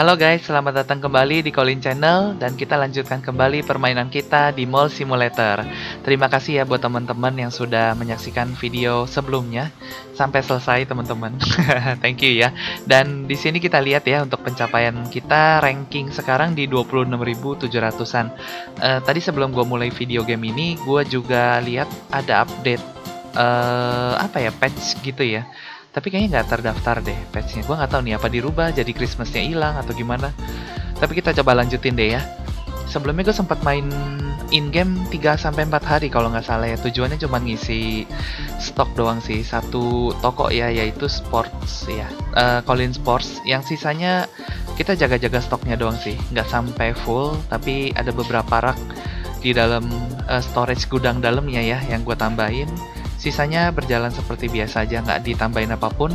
Halo guys, selamat datang kembali di Colin Channel dan kita lanjutkan kembali permainan kita di Mall Simulator. Terima kasih ya buat teman-teman yang sudah menyaksikan video sebelumnya sampai selesai teman-teman. Thank you ya. Dan di sini kita lihat ya untuk pencapaian kita ranking sekarang di 26.700-an. Tadi sebelum gue mulai video game ini, gue juga lihat ada update patch gitu ya. Tapi kayaknya nggak terdaftar deh patchnya. Gue nggak tahu nih apa dirubah jadi Christmasnya hilang atau gimana. Tapi kita coba lanjutin deh ya. Sebelumnya gue sempat main in-game 3-4 hari kalau nggak salah ya. Tujuannya cuma ngisi stok doang sih. Satu toko ya, yaitu Sports ya. Colin Sports. Yang sisanya kita jaga-jaga stoknya doang sih. Nggak sampai full, tapi ada beberapa rak di dalam storage gudang dalamnya ya yang gue tambahin. Sisanya berjalan seperti biasa aja, nggak ditambahin apapun.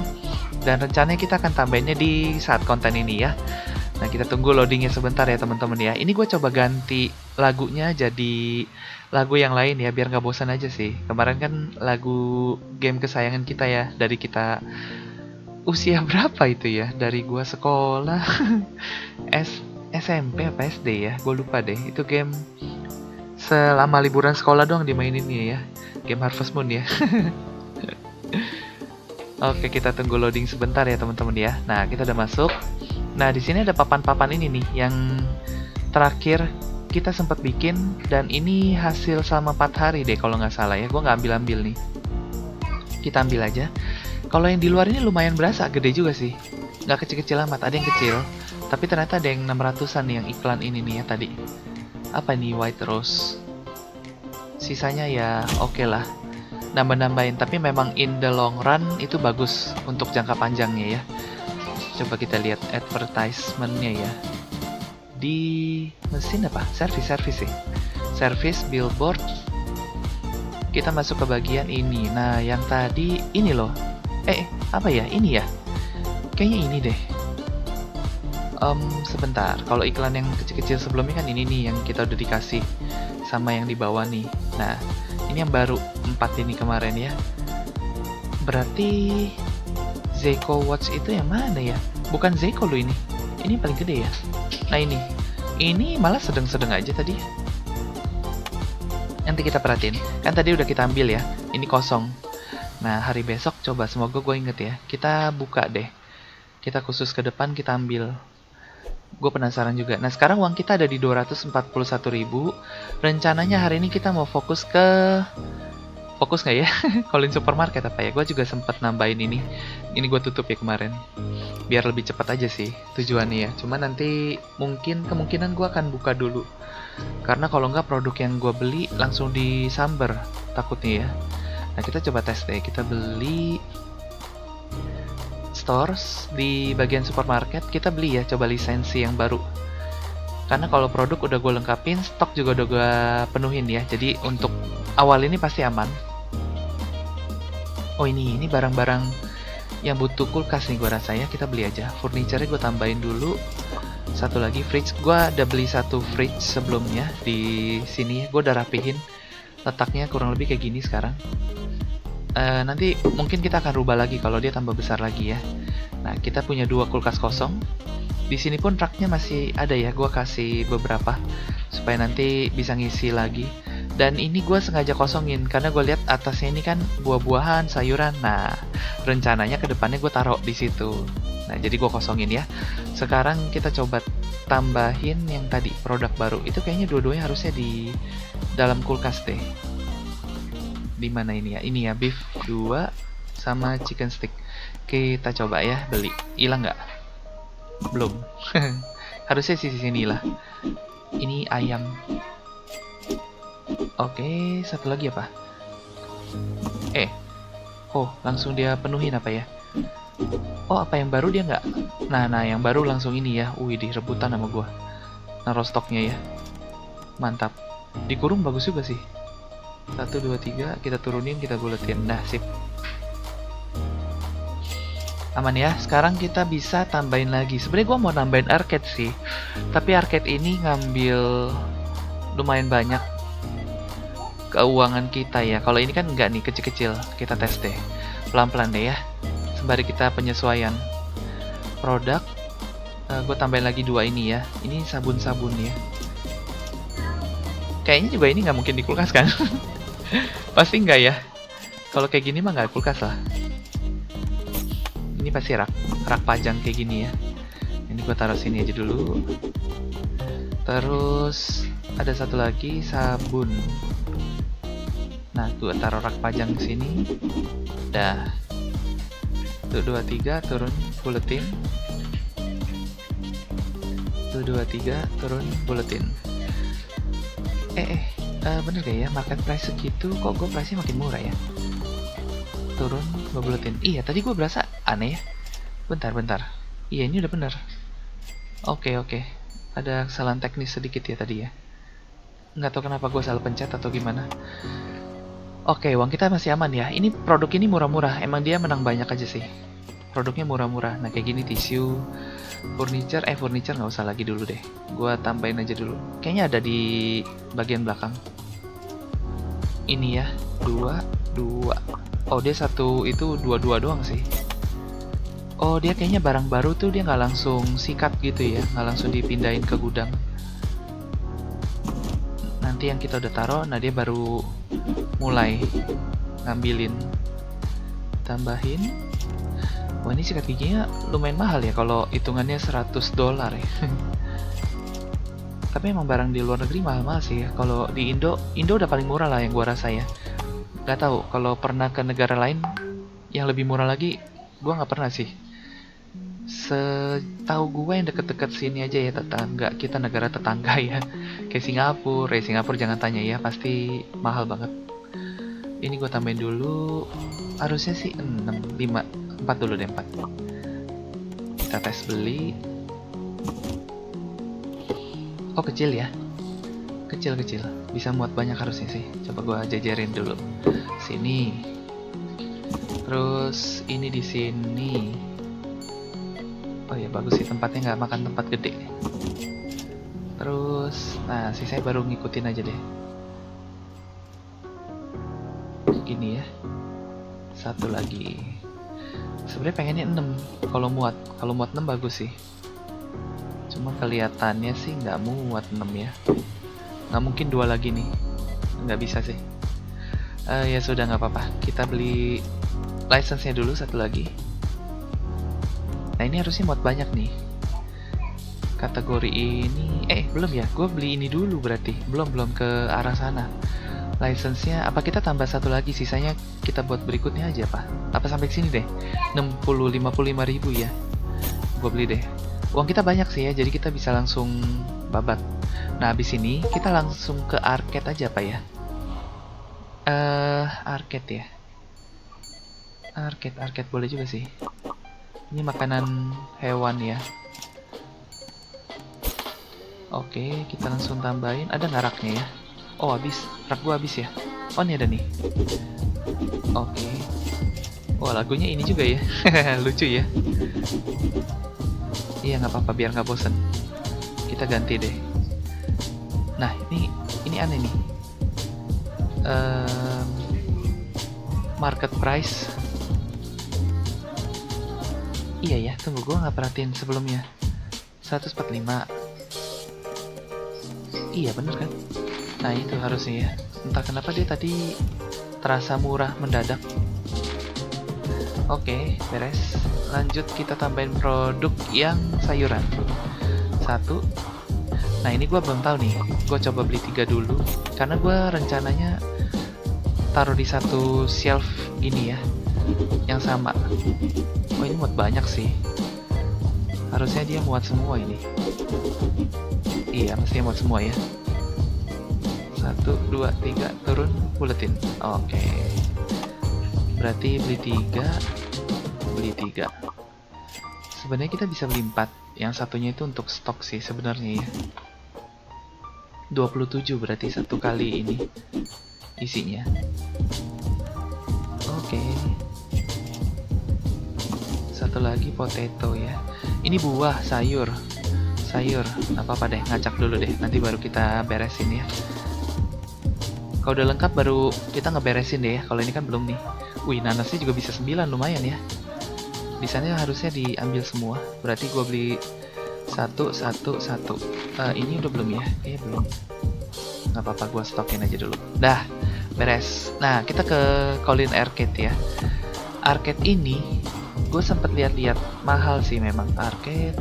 Dan rencananya kita akan tambahinnya di saat konten ini ya. Nah, kita tunggu loadingnya sebentar ya teman-teman ya. Ini gue coba ganti lagunya jadi lagu yang lain ya, biar nggak bosan aja sih. Kemarin kan lagu game kesayangan kita ya, dari kita usia berapa itu ya? Dari gue sekolah SMP apa SD ya? Gue lupa deh. Itu game selama liburan sekolah doang dimaininnya ya. Game Harvest Moon ya. Oke, kita tunggu loading sebentar ya teman-teman ya. Nah, kita udah masuk. Nah, di sini ada papan-papan ini nih yang terakhir kita sempat bikin, dan ini hasil selama 4 hari deh kalau nggak salah ya. Gue nggak ambil-ambil nih. Kita ambil aja. Kalau yang di luar ini lumayan berasa, gede juga sih. Nggak kecil-kecil amat, ada yang kecil. Tapi ternyata ada yang 600-an nih yang iklan ini nih ya tadi. Apa nih, White Rose? Sisanya ya oke lah, nambah-nambahin, tapi memang in the long run itu bagus untuk jangka panjangnya ya. Coba kita lihat advertisement-nya ya. Di mesin apa? Service sih. Service billboard. Kita masuk ke bagian ini. Nah, yang tadi ini loh. Apa ya? Ini ya? Kayaknya ini deh. Sebentar. Kalau iklan yang kecil-kecil sebelumnya kan ini nih yang kita udah dikasih sama yang di bawah nih. Nah, ini yang baru 4 ini kemarin ya. Berarti Seiko Watch itu yang mana ya? Bukan Seiko loh ini. Ini paling gede ya. Nah, ini malah sedang-sedang aja tadi. Nanti kita perhatiin. Kan tadi udah kita ambil ya. Ini kosong. Nah, hari besok coba, semoga gue inget ya. Kita buka deh. Kita khusus ke depan, kita ambil. Gue penasaran juga. Nah, sekarang uang kita ada di 241.000. Rencananya hari ini kita mau fokus nggak ya? Colin Supermarket apa ya? Gue juga sempat nambahin ini. Ini gue tutup ya kemarin. Biar lebih cepat aja sih tujuannya ya. Cuma nanti kemungkinan gue akan buka dulu. Karena kalau nggak produk yang gue beli langsung disamber takutnya ya. Nah, kita coba tes deh. Kita beli stores di bagian supermarket, kita beli ya, coba lisensi yang baru. Karena kalau produk udah gue lengkapin, stok juga udah gue penuhin ya. Jadi untuk awal ini pasti aman. Oh, ini barang-barang yang butuh kulkas nih gue rasa ya. Kita beli aja. Furniture-nya gue tambahin dulu. Satu lagi fridge. Gue udah beli satu fridge sebelumnya di sini ya. Gue udah rapihin. Letaknya kurang lebih kayak gini sekarang. Nanti mungkin kita akan rubah lagi kalau dia tambah besar lagi ya. Nah, kita punya 2 kulkas kosong. Di sini pun raknya masih ada ya. Gue kasih beberapa supaya nanti bisa ngisi lagi. Dan ini gue sengaja kosongin karena gue lihat atasnya ini kan buah-buahan, sayuran. Nah, rencananya kedepannya gue taruh di situ. Nah, jadi gue kosongin ya. Sekarang kita coba tambahin yang tadi produk baru. Itu kayaknya dua-duanya harusnya di dalam kulkas deh. Di mana ini ya? Ini ya, beef 2 sama chicken stick. Kita coba ya beli. Hilang nggak? Belum. Harusnya sisi sini lah. Ini ayam. Oke, satu lagi apa? Langsung dia penuhin apa ya? Oh, apa yang baru dia nggak? Nah, yang baru langsung ini ya. Wih, rebutan sama gua. Naruh stoknya ya. Mantap. Dikurung bagus juga sih. 1, 2, 3, kita turunin, kita buletin. Nah, sip. Aman ya. Sekarang kita bisa tambahin lagi. Sebenarnya gue mau nambahin arcade sih. Tapi arcade ini ngambil lumayan banyak keuangan kita ya. Kalau ini kan enggak nih, kecil-kecil. Kita tes deh. Pelan-pelan deh ya. Sembari kita penyesuaian. Produk. Gue tambahin lagi 2 ini ya. Ini sabun-sabun ya. Kayaknya juga ini nggak mungkin di kulkas kan? Pasti nggak ya. Kalau kayak gini mah nggak kulkas lah. Ini pasti rak pajang kayak gini ya. Ini gue taruh sini aja dulu. Terus ada satu lagi sabun. Nah, gue taruh rak pajang di sini. Dah. 1, 2, 3 turun buletin. 1, 2, 3 turun buletin. Bener gak ya market price segitu? Kok gue price-nya makin murah ya? Turun gue buletin. Iya, tadi gue berasa aneh ya. Bentar. Iya, ini udah bener. Oke. Ada kesalahan teknis sedikit ya tadi ya. Nggak tahu kenapa gue salah pencet atau gimana. Oke, uang kita masih aman ya. Ini produk ini murah-murah. Emang dia menang banyak aja sih. Produknya murah-murah. Nah, kayak gini tisu, furniture nggak usah lagi dulu deh. Gua tambahin aja dulu. Kayaknya ada di bagian belakang. Ini ya, 2. Oh, dia satu itu 2 doang sih. Oh, dia kayaknya barang baru tuh dia nggak langsung sikat gitu ya, nggak langsung dipindahin ke gudang. Nanti yang kita udah taruh, nah dia baru mulai ngambilin. Tambahin. Wah, ini sikat giginya lumayan mahal ya kalau hitungannya $100 ya. Tapi emang barang di luar negeri mahal-mahal sih ya. Kalau di Indo udah paling murah lah yang gua rasa ya. Gak tahu kalau pernah ke negara lain yang lebih murah lagi, gua nggak pernah sih. Setahu gua yang deket-deket sini aja ya, tetangga kita, negara tetangga ya. Kayak Singapura jangan tanya ya, pasti mahal banget. Ini gue tambahin dulu, harusnya sih 6, 5, 4 dulu deh, 4. Kita tes beli. Oh, kecil ya, kecil, bisa muat banyak harusnya sih. Coba gue jajarin dulu. Sini, terus ini di sini. Oh ya, bagus sih tempatnya, nggak makan tempat gede. Terus, nah sisanya baru ngikutin aja deh. Gini ya, satu lagi. Sebenarnya pengennya 6 kalau muat 6 bagus sih. Cuma kelihatannya sih nggak muat 6 ya. Nggak mungkin 2 lagi nih, nggak bisa sih. Ya sudah, nggak apa-apa. Kita beli license-nya dulu satu lagi. Nah, ini harusnya muat banyak nih. Kategori ini, belum ya? Gue beli ini dulu berarti. Belum ke arah sana. License-nya, apa kita tambah satu lagi, sisanya kita buat berikutnya aja Pak? Apa sampai sini deh? 55 ribu ya. Gue beli deh. Uang kita banyak sih ya, jadi kita bisa langsung babat. Nah, habis ini kita langsung ke arcade aja Pak ya. Arcade ya. Arcade boleh juga sih. Ini makanan hewan ya. Oke, kita langsung tambahin. Ada nggak raknya ya? Oh, habis. Rak gua habis ya. Oh, ini ada nih. Oke. Wah, lagunya ini juga ya. Lucu ya. Iya, nggak apa-apa, biar nggak bosen. Kita ganti deh. Nah, ini aneh nih. Market price. Iya ya, tunggu, gua nggak perhatiin sebelumnya. 145. Iya, bener kan? Nah, itu harusnya ya. Entah kenapa dia tadi terasa murah mendadak. Oke, beres. Lanjut kita tambahin produk yang sayuran. 1. Nah, ini gue belum tahu nih. Gue coba beli 3 dulu. Karena gue rencananya taruh di satu shelf gini ya. Yang sama. Oh, ini muat banyak sih. Harusnya dia muat semua ini. Iya, mestinya muat semua ya. 1, 2, 3 turun buletin. Oke. Berarti beli 3. Sebenarnya kita bisa beli 4. Yang satunya itu untuk stok sih sebenarnya ya. 27 berarti satu kali ini isinya. Oke. Satu lagi potato ya. Ini buah, sayur. Nggak apa-apa deh, ngacak dulu deh. Nanti baru kita beresin ya. Kalau udah lengkap baru kita ngeberesin deh ya. Kalau ini kan belum nih. Wih, nanasnya juga bisa 9, lumayan ya. Di sana harusnya diambil semua. Berarti gue beli Satu. Ini udah belum ya? Belum. Nggak apa-apa, gue stokin aja dulu. Dah, beres. Nah, kita ke Colin Arcade ya. Arcade ini, gue sempet lihat-lihat, mahal sih memang arcade.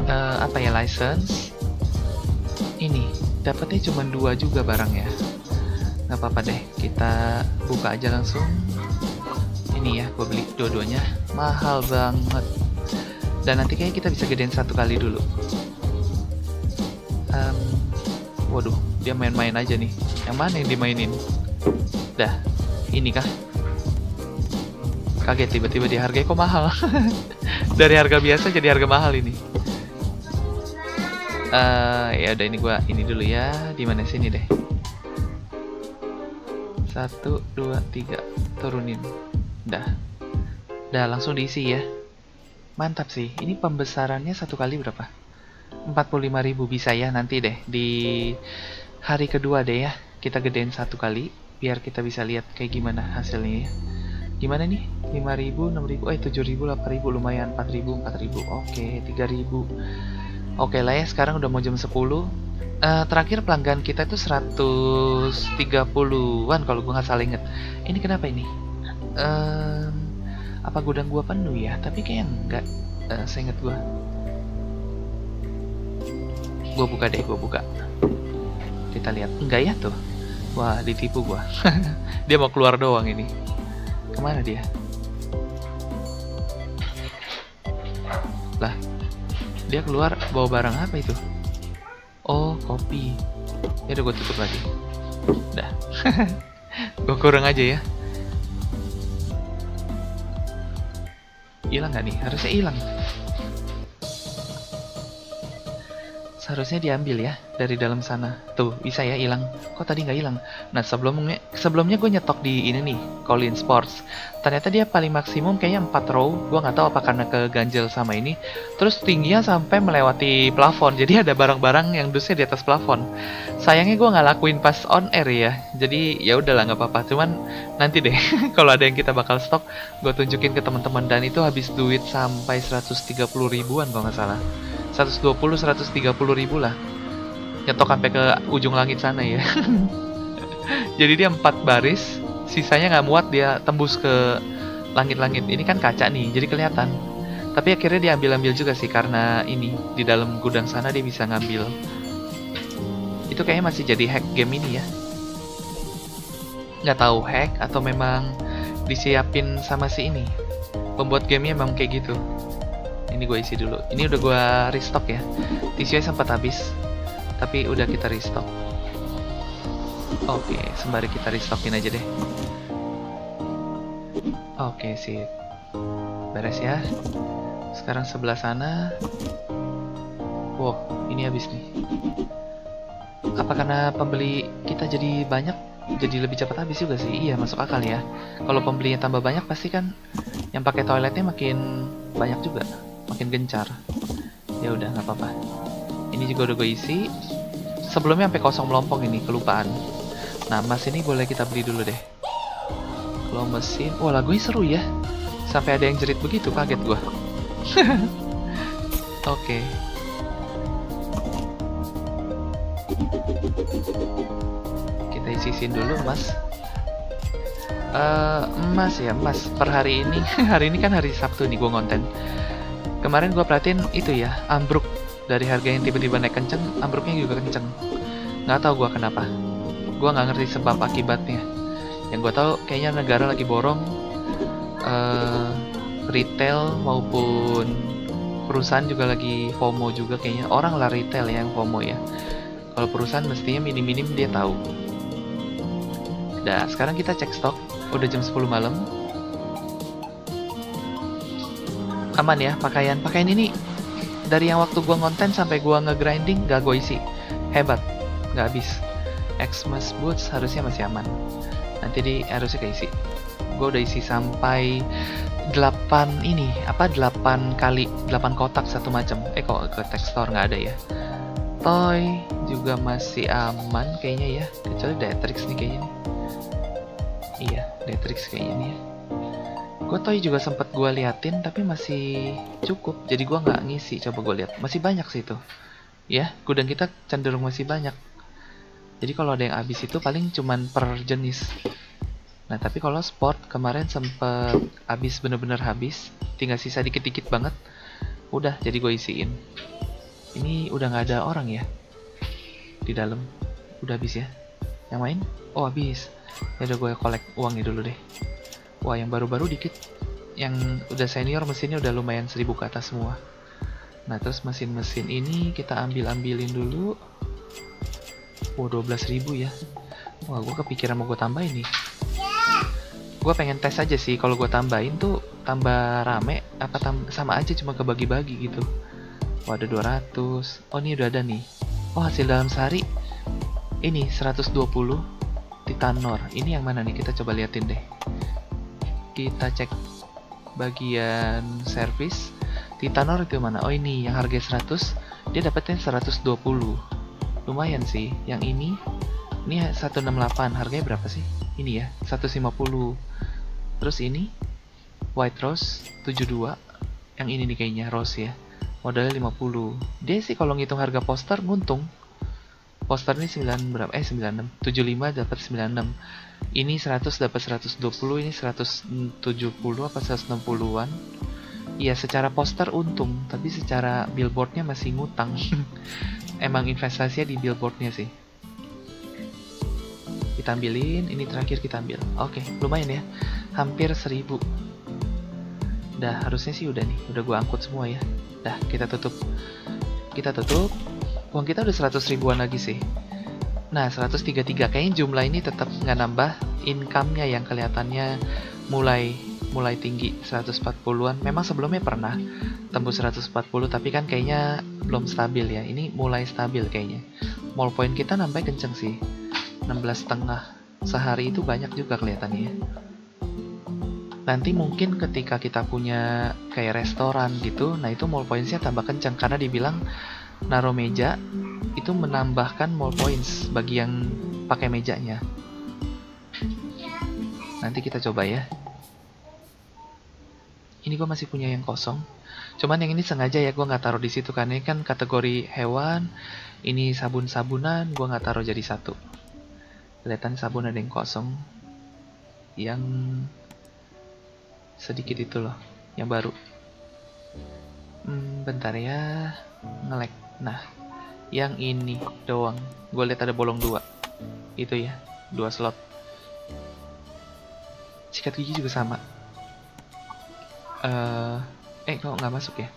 Apa ya, license? Ini, dapetnya cuma 2 juga barangnya. Nggak apa-apa deh, kita buka aja langsung. Ini ya, gue beli dua-duanya. Mahal banget. Dan nanti kayaknya kita bisa gedein 1 kali dulu. Waduh, dia main-main aja nih. Yang mana yang dimainin? Dah, ini kah? Kaget tiba-tiba di harganya kok mahal. Dari harga biasa jadi harga mahal ini. Ya udah, ini dulu ya. Di mana sini deh? 1, 2, 3, turunin. Dah langsung diisi ya. Mantap sih. Ini pembesarannya 1 kali berapa? 45.000 bisa ya, nanti deh di hari kedua deh ya. Kita gedein 1 kali biar kita bisa lihat kayak gimana hasilnya ya. Gimana nih? 5.000, 6.000, 7.000, 8.000, lumayan. 4.000, 4.000. Oke, 3.000. Oke lah ya, sekarang udah mau jam 10. Terakhir pelanggan kita itu 130-an kalau gue nggak salah inget. Ini kenapa ini? Apa gudang gua penuh ya? Tapi kayaknya enggak. Seinget gua. Gua buka deh, kita lihat. Enggak ya tuh. Wah, ditipu gua. Dia mau keluar doang ini. Kemana dia? Lah, dia keluar bawa barang apa itu? Oh, kopi. Ya udah, gue tutup lagi. Dah. Gue kurang aja ya. Hilang nggak nih? Harusnya hilang. Seharusnya diambil ya dari dalam sana. Tuh, bisa ya hilang. Kok tadi nggak hilang? Nah, sebelumnya gue nyetok di ini nih, Colin Sports. Ternyata dia paling maksimum kayaknya 4 row. Gue nggak tahu apa karena keganjel sama ini. Terus tingginya sampai melewati plafon. Jadi ada barang-barang yang dusnya di atas plafon. Sayangnya gue nggak lakuin pas on air ya. Jadi ya udahlah, nggak apa-apa. Cuman nanti deh kalau ada yang kita bakal stok, gue tunjukin ke teman-teman. Dan itu habis duit sampai 130 ribuan kalau nggak salah. 120-130 ribu lah. Nyetok sampai ke ujung langit sana ya. Jadi dia 4 baris, sisanya nggak muat, dia tembus ke langit-langit. Ini kan kaca nih, jadi kelihatan. Tapi akhirnya diambil-ambil juga sih, karena ini di dalam gudang sana dia bisa ngambil. Itu kayaknya masih jadi hack game ini ya. Nggak tahu hack atau memang disiapin sama si ini. Pembuat gamenya memang kayak gitu. Ini gue isi dulu. Ini udah gue restock ya. Tisunya sempat habis, tapi udah kita restock. Oke, sembari kita restockin aja deh. Oke, sip. Beres ya. Sekarang sebelah sana. Wow, ini habis nih. Apa karena pembeli kita jadi banyak, jadi lebih cepat habis juga sih? Iya, masuk akal ya. Kalau pembelinya tambah banyak, pasti kan yang pakai toiletnya makin banyak juga, makin gencar. Ya udah, nggak apa-apa. Ini juga udah gue isi. Sebelumnya sampai kosong melompong ini, kelupaan. Nah, emas ini boleh kita beli dulu deh. Kalau mesin, wah lagunya seru ya. Sampai ada yang jerit begitu, kaget gue. Oke. Kita isiin dulu emas. Emas ya, emas per hari ini. Hari ini kan hari Sabtu nih gue ngonten. Kemarin gue perhatiin itu ya, ambruk. Dari harga yang tiba-tiba naik kenceng, ambruknya juga kenceng. Nggak tahu gue kenapa. Gue nggak ngerti sebab akibatnya. Yang gue tahu kayaknya negara lagi borong retail maupun perusahaan juga lagi FOMO juga kayaknya. Orang lah retail yang FOMO ya. Kalau perusahaan mestinya minim-minim dia tahu. Nah, sekarang kita cek stok. Udah jam 10 malam. Aman ya, pakaian ini dari yang waktu gua ngonten sampai gua nge-grinding gak gua isi. Hebat, gak habis. Xmas boots harusnya masih aman. Nanti harusnya keisi. Gua udah isi sampai 8 kali 8 kotak satu macam. Kok ke tekstur nggak ada ya. Toy juga masih aman kayaknya ya, kecuali Detrix nih kayaknya nih. Iya, Detrix kayaknya nih ya. Gotoy juga sempet gue liatin tapi masih cukup, jadi gue nggak ngisi. Coba gue lihat, masih banyak sih itu. Ya, gudang kita cenderung masih banyak. Jadi kalau ada yang habis itu paling cuman per jenis. Nah tapi kalau sport kemarin sempet habis, bener-bener habis, tinggal sisa dikit-dikit banget. Udah, jadi gue isiin. Ini udah nggak ada orang ya di dalam. Udah habis ya. Yang main? Oh habis. Ya udah gue collect uangnya dulu deh. Wah yang baru-baru dikit. Yang udah senior mesinnya udah lumayan 1000 ke atas semua. Nah terus mesin-mesin ini kita ambil-ambilin dulu. Oh 12.000 ya. Wah gue kepikiran mau gue tambahin nih. Gue pengen tes aja sih kalau gue tambahin tuh tambah rame apa sama aja cuma kebagi-bagi gitu. Wah ada 200. Oh ini udah ada nih. Oh hasil dalam sehari ini 120 Titanor. Ini yang mana nih, kita coba liatin deh. Kita cek bagian service. Titanor itu mana? Oh ini yang harga 100, dia dapetnya 120. Lumayan sih. Yang ini 168. Harganya berapa sih? Ini ya, 150. Terus ini White Rose 72. Yang ini nih kayaknya Rose ya. Modalnya 50. Dia sih kalau ngitung harga poster nguntung. Poster ini 9 berapa? 96. 75 dapat 96. Ini 100 dapat 120, ini 170 apa 160-an. Iya, secara poster untung, tapi secara billboardnya masih ngutang. Emang investasinya di billboardnya sih. Kita ambilin, ini terakhir kita ambil. Oke, lumayan ya. Hampir 1000. Dah, harusnya sih udah nih. Udah gua angkut semua ya. Dah, kita tutup. Kita tutup. Uang kita udah 100 ribuan lagi sih. Nah 133, kayaknya jumlah ini tetap nggak nambah. Income-nya yang kelihatannya mulai tinggi, 140-an. Memang sebelumnya pernah tembus 140, tapi kan kayaknya belum stabil ya. Ini mulai stabil kayaknya. Mall point kita nambah kenceng sih, 16,5 sehari. Itu banyak juga kelihatannya ya. Nanti mungkin ketika kita punya kayak restoran gitu, nah itu mall points-nya tambah kenceng karena dibilang naruh meja itu menambahkan mall points bagi yang pakai mejanya. Nanti kita coba ya. Ini gue masih punya yang kosong. Cuman yang ini sengaja ya gue nggak taruh di situ karena ini kan kategori hewan. Ini sabun-sabunan, gue nggak taruh jadi satu. Kelihatan sabun ada yang kosong. Yang sedikit itu loh, yang baru. Bentar ya, nge-lag. Nah, yang ini doang. Gue lihat ada bolong 2. Itu ya, 2 slot. Sikat gigi juga sama. Kok nggak masuk ya?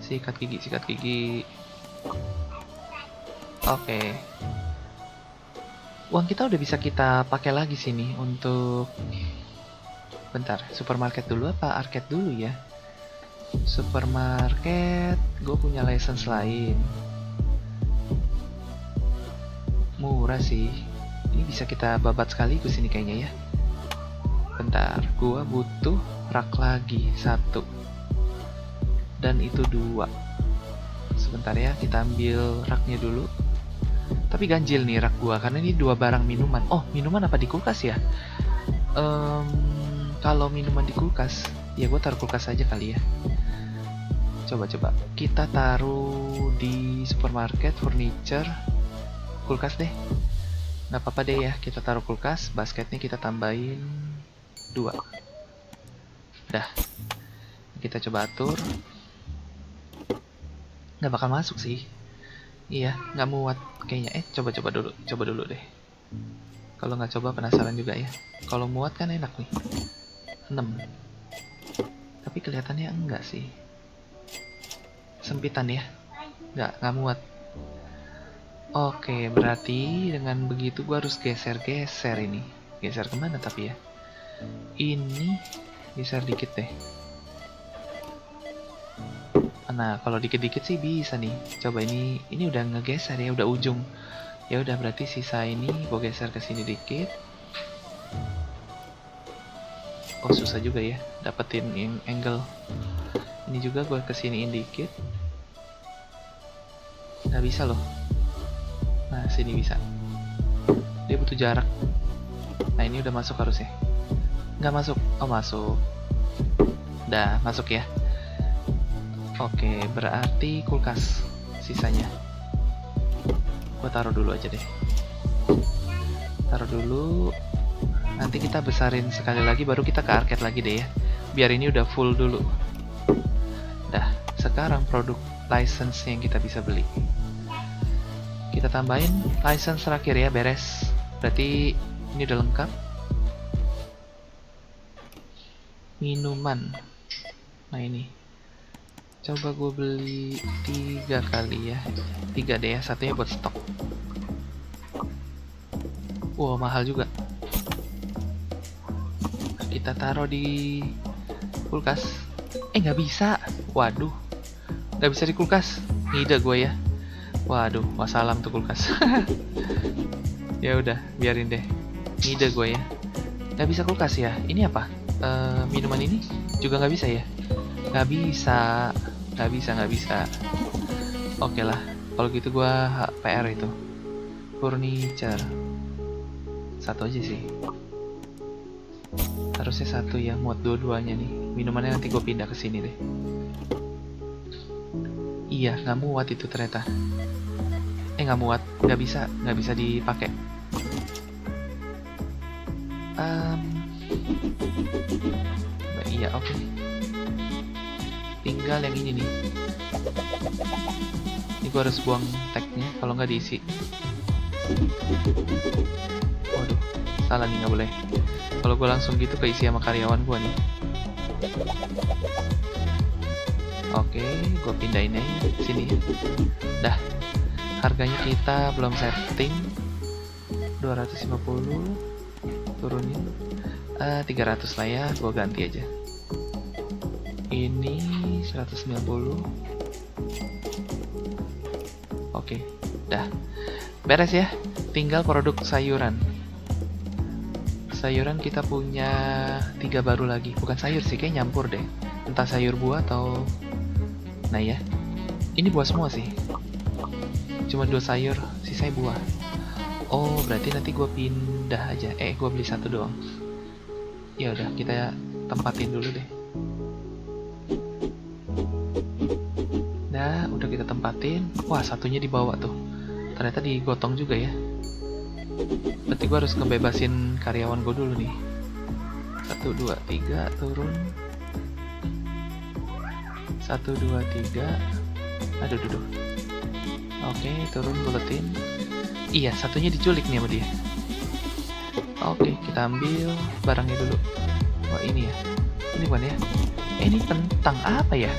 Sikat gigi. Oke. Uang kita udah bisa kita pakai lagi sini untuk. Bentar, supermarket dulu apa arcade dulu ya? Supermarket, gue punya license lain. Murah sih. Ini bisa kita babat sekaligus ini kayaknya ya. Bentar, gue butuh rak lagi 1. Dan itu 2. Sebentar ya, kita ambil raknya dulu. Tapi ganjil nih rak gue karena ini 2 barang minuman. Oh, minuman apa di kulkas ya? Kalau minuman di kulkas, ya gue taruh kulkas aja kali ya. Coba kita taruh di supermarket, furniture, kulkas deh. Nggak apa-apa deh ya, kita taruh kulkas. Basketnya kita tambahin 2. Dah, kita coba atur. Nggak bakal masuk sih. Iya, nggak muat kayaknya. Coba dulu deh. Kalau nggak coba penasaran juga ya. Kalau muat kan enak nih. 6. Tapi kelihatannya enggak sih. Sempitan ya. Nggak muat. Oke, berarti dengan begitu gua harus geser ini. Geser kemana tapi ya? Ini geser dikit deh. Nah, kalau dikit-dikit sih bisa nih. Coba ini udah ngegeser ya, udah ujung. Ya udah berarti sisa ini gua geser ke sini dikit. Oh susah juga ya dapetin angle. Ini juga gue kesiniin dikit. Nggak bisa loh. Nah sini bisa. Dia butuh jarak. Nah ini udah masuk harusnya. Nggak masuk. Oh masuk. Udah masuk ya. Oke, berarti kulkas sisanya. Gua taruh dulu aja deh. Taruh dulu. Nanti kita besarin sekali lagi baru kita ke arcade lagi deh ya. Biar ini udah full dulu. Dah, sekarang produk license yang kita bisa beli. Kita tambahin license terakhir ya, beres. Berarti ini udah lengkap. Minuman. Nah ini. Coba gue beli 3 kali ya. 3 deh ya, satunya buat stok. Wow, mahal juga. Kita taruh di kulkas. Nggak bisa. Waduh, nggak bisa di kulkas. Ngide gue ya. Waduh, wassalam tuh kulkas. Ya udah, biarin deh. Ngide gue ya. Nggak bisa kulkas ya. Ini apa? Minuman ini juga nggak bisa ya? Nggak bisa. Nggak bisa. Oke lah. Kalau gitu gue PR itu. Furniture. Satu aja sih. Harusnya satu ya, muat dua-duanya nih. Minumannya nanti gue pindah ke sini deh. Iya, nggak muat itu ternyata. Nggak muat, nggak bisa dipakai. Iya, oke. Tinggal yang ini nih. Ini gue harus buang tagnya, kalau nggak diisi. Waduh, salah nih, nggak boleh. Kalau gue langsung gitu keisi sama karyawan gue nih. Oke, gue pindahin aja sini. Dah, harganya kita belum setting. 250 turunin 300 lah ya, gue ganti aja. Ini 190. Oke, dah beres ya. Tinggal produk sayuran. Sayuran kita punya 3 baru lagi. Bukan sayur sih, kayak nyampur deh. Entah sayur buah atau... Nah ya, ini buah semua sih. Cuma 2 sayur, sisanya buah. Oh, berarti nanti gue pindah aja. Gue beli 1 doang. Ya udah, kita tempatin dulu deh. Nah, udah kita tempatin. Wah, satunya dibawa tuh. Ternyata digotong juga ya. Berarti gue harus ngebebasin karyawan gue dulu nih. 1, 2, 3, turun. 1, 2, 3. Aduh. Oke, turun, buletin. Iya, satunya diculik nih sama dia. Oke, kita ambil barangnya dulu. Wah, ini ya. Ini bukan ya? Ini tentang apa ya?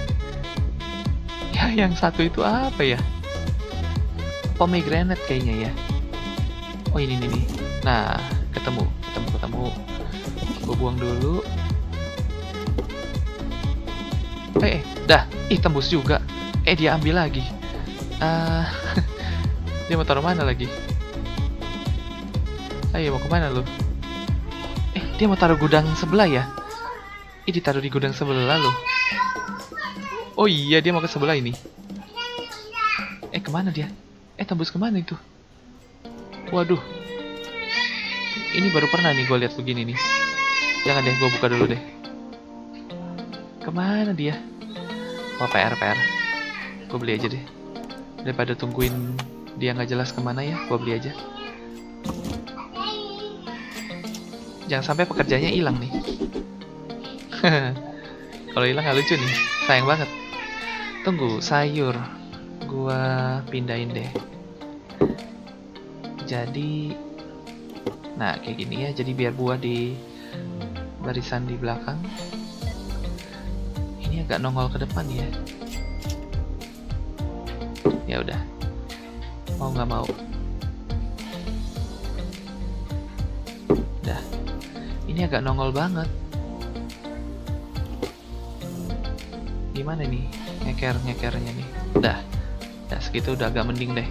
Ya, yang satu itu apa ya? Pomegranate kayaknya ya. Oh, ini nih. Nah, ketemu. Gue buang dulu. Dah. Tembus juga. Dia ambil lagi. Dia mau taruh mana lagi? Ayo, mau kemana lu? Dia mau taruh gudang sebelah ya? Ditaruh di gudang sebelah lu. Oh iya, dia mau ke sebelah ini. Kemana dia? Tembus kemana itu? Waduh. Ini baru pernah nih gue lihat begini nih. Jangan deh, gue buka dulu deh. Kemana dia? Oh, PR. Gue beli aja deh. Daripada tungguin dia nggak jelas kemana ya, gue beli aja. Jangan sampai pekerjaannya hilang nih. Kalau hilang nggak lucu nih, sayang banget. Tunggu, sayur gua pindahin deh. Jadi, nah kayak gini ya. Jadi biar buah di barisan di belakang. Ini agak nongol ke depan ya. Ya udah, mau nggak mau. Dah, ini agak nongol banget. Gimana nih ngekernya nih? Dah segitu udah agak mending deh.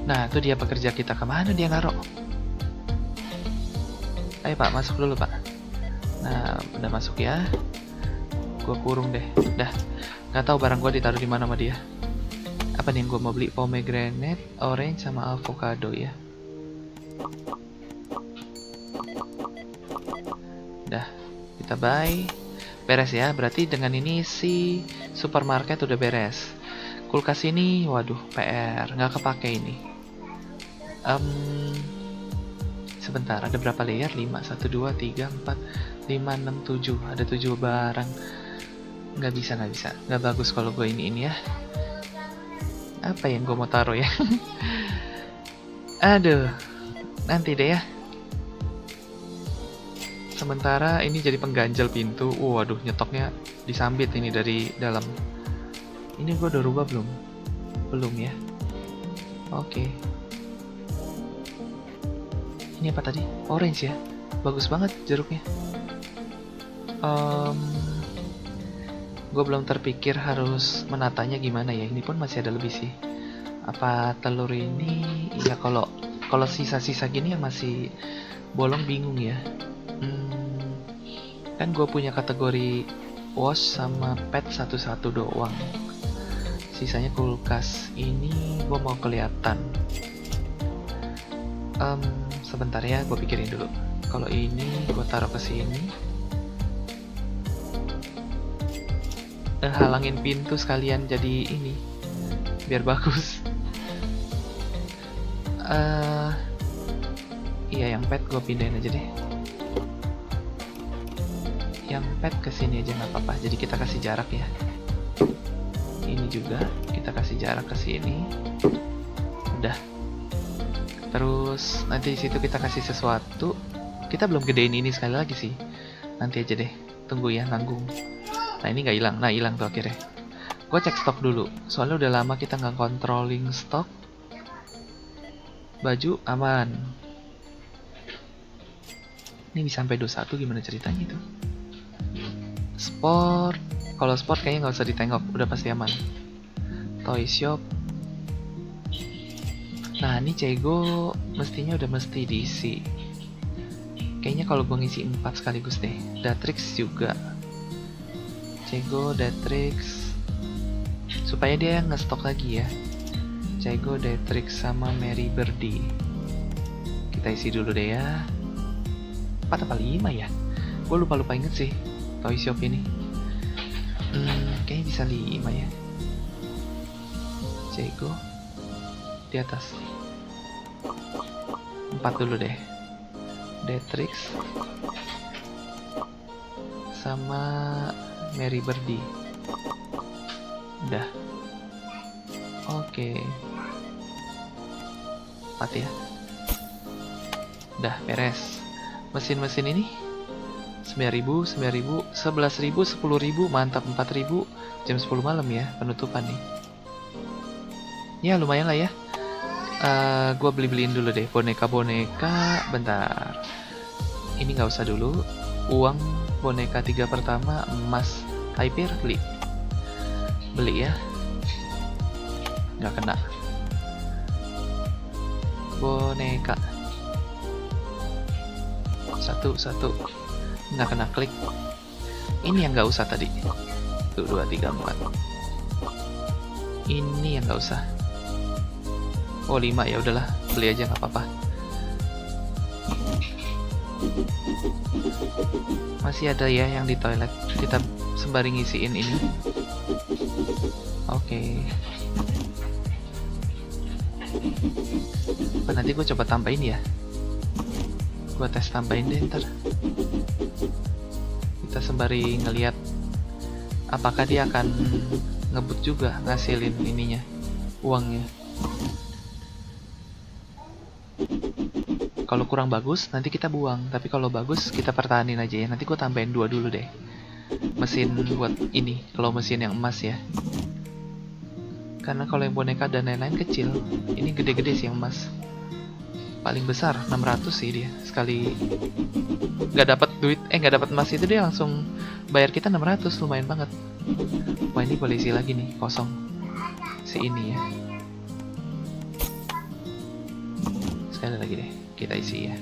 Nah, itu dia pekerja kita. Kemana dia ngaruh? Ayo Pak, masuk dulu Pak. Nah, udah masuk ya. Gue kurung deh. Dah, nggak tahu barang gue ditaruh di mana sama dia. Apa nih yang gue mau beli? Pomegranate, orange, sama avocado ya. Dah, Kita buy. Beres ya, berarti dengan ini si supermarket udah beres. Kulkas ini, waduh, PR, nggak kepake ini. Sebentar, ada berapa layer? 5, 1, 2, 3, 4, 5, 6, 7. Ada 7 barang. Nggak bisa. Nggak bagus kalau gue ini ya. Apa yang gue mau taruh ya? Aduh, nanti deh ya. Sementara ini jadi pengganjal pintu. Waduh, nyetoknya disambit ini dari dalam. Ini gue udah rubah belum? Belum ya. Oke. Ini apa tadi? Orange ya. Bagus banget jeruknya. Gue belum terpikir harus menatanya gimana ya. Ini pun masih ada lebih sih. Apa telur ini? Ya kalau sisa-sisa gini yang masih bolong bingung ya. Kan gue punya kategori wash sama pet satu-satu doang. Sisanya kulkas. Ini gue mau kelihatan. Sebentar ya, gue pikirin dulu. Kalau ini gue taruh ke sini. Halangin pintu sekalian jadi ini, biar bagus. Iya, yang pet gue pindahin aja deh. Yang pet kesini aja nggak apa-apa. Jadi kita kasih jarak ya. Ini juga kita kasih jarak ke sini. Udah. Terus nanti di situ kita kasih sesuatu. Kita belum gedein ini sekali lagi sih. Nanti aja deh. Tunggu ya, nanggung. Nah ini nggak hilang. Nah hilang tuh akhirnya. Gue cek stok dulu. Soalnya udah lama kita nggak controlling stok. Baju aman. Ini bisa sampai 21 gimana ceritanya itu? Sport, kalau sport kayaknya nggak usah ditengok, udah pasti aman. Toy shop. Nah ini Cego mestinya udah mesti diisi. Kayaknya kalau gue ngisi 4 sekaligus deh. Datrix juga. Cego, Datrix. Supaya dia nge-stok lagi ya. Cego, Datrix sama Mary Birdie. Kita isi dulu deh ya. 4 apa 5 ya? Gue lupa inget sih. Toy shop ini kayaknya bisa 5 ya. Cego di atas 4 dulu deh. Datrix sama Mary Birdie udah. Oke. 4 ya. Udah beres. Mesin-mesin ini 9.000, 9.000, 11.000, 10.000, mantap 4.000. Jam 10 malam ya penutupan nih. Ya lumayan lah ya. Gue beliin dulu deh boneka. Bentar. Ini nggak usah dulu. Uang boneka 3 pertama emas hyper beli ya. Nggak kena. Boneka. Satu. Nggak kena klik. Ini yang nggak usah tadi. 1, 2, 3, 4. Ini yang nggak usah. Oh 5 ya udahlah, beli aja nggak apa-apa. Masih ada ya yang di toilet. Kita sembari ngisiin ini. Oke. Nanti gue coba tambahin ya. Gue tes tambahin deh ntar. Kita sembari ngeliat apakah dia akan ngebut juga ngasilin ininya, uangnya. Kalau kurang bagus nanti kita buang, tapi kalau bagus kita pertahanin aja ya. Nanti gue tambahin 2 dulu deh. Mesin buat ini, kalau mesin yang emas ya. Karena kalau yang boneka dan lain-lain kecil, ini gede-gede sih yang emas. Paling besar 600 sih dia sekali. Nggak dapat duit, nggak dapat emas itu dia langsung bayar kita 600, lumayan banget. Wah ini boleh isi lagi nih, kosong si ini ya. Sekali lagi deh kita isi ya.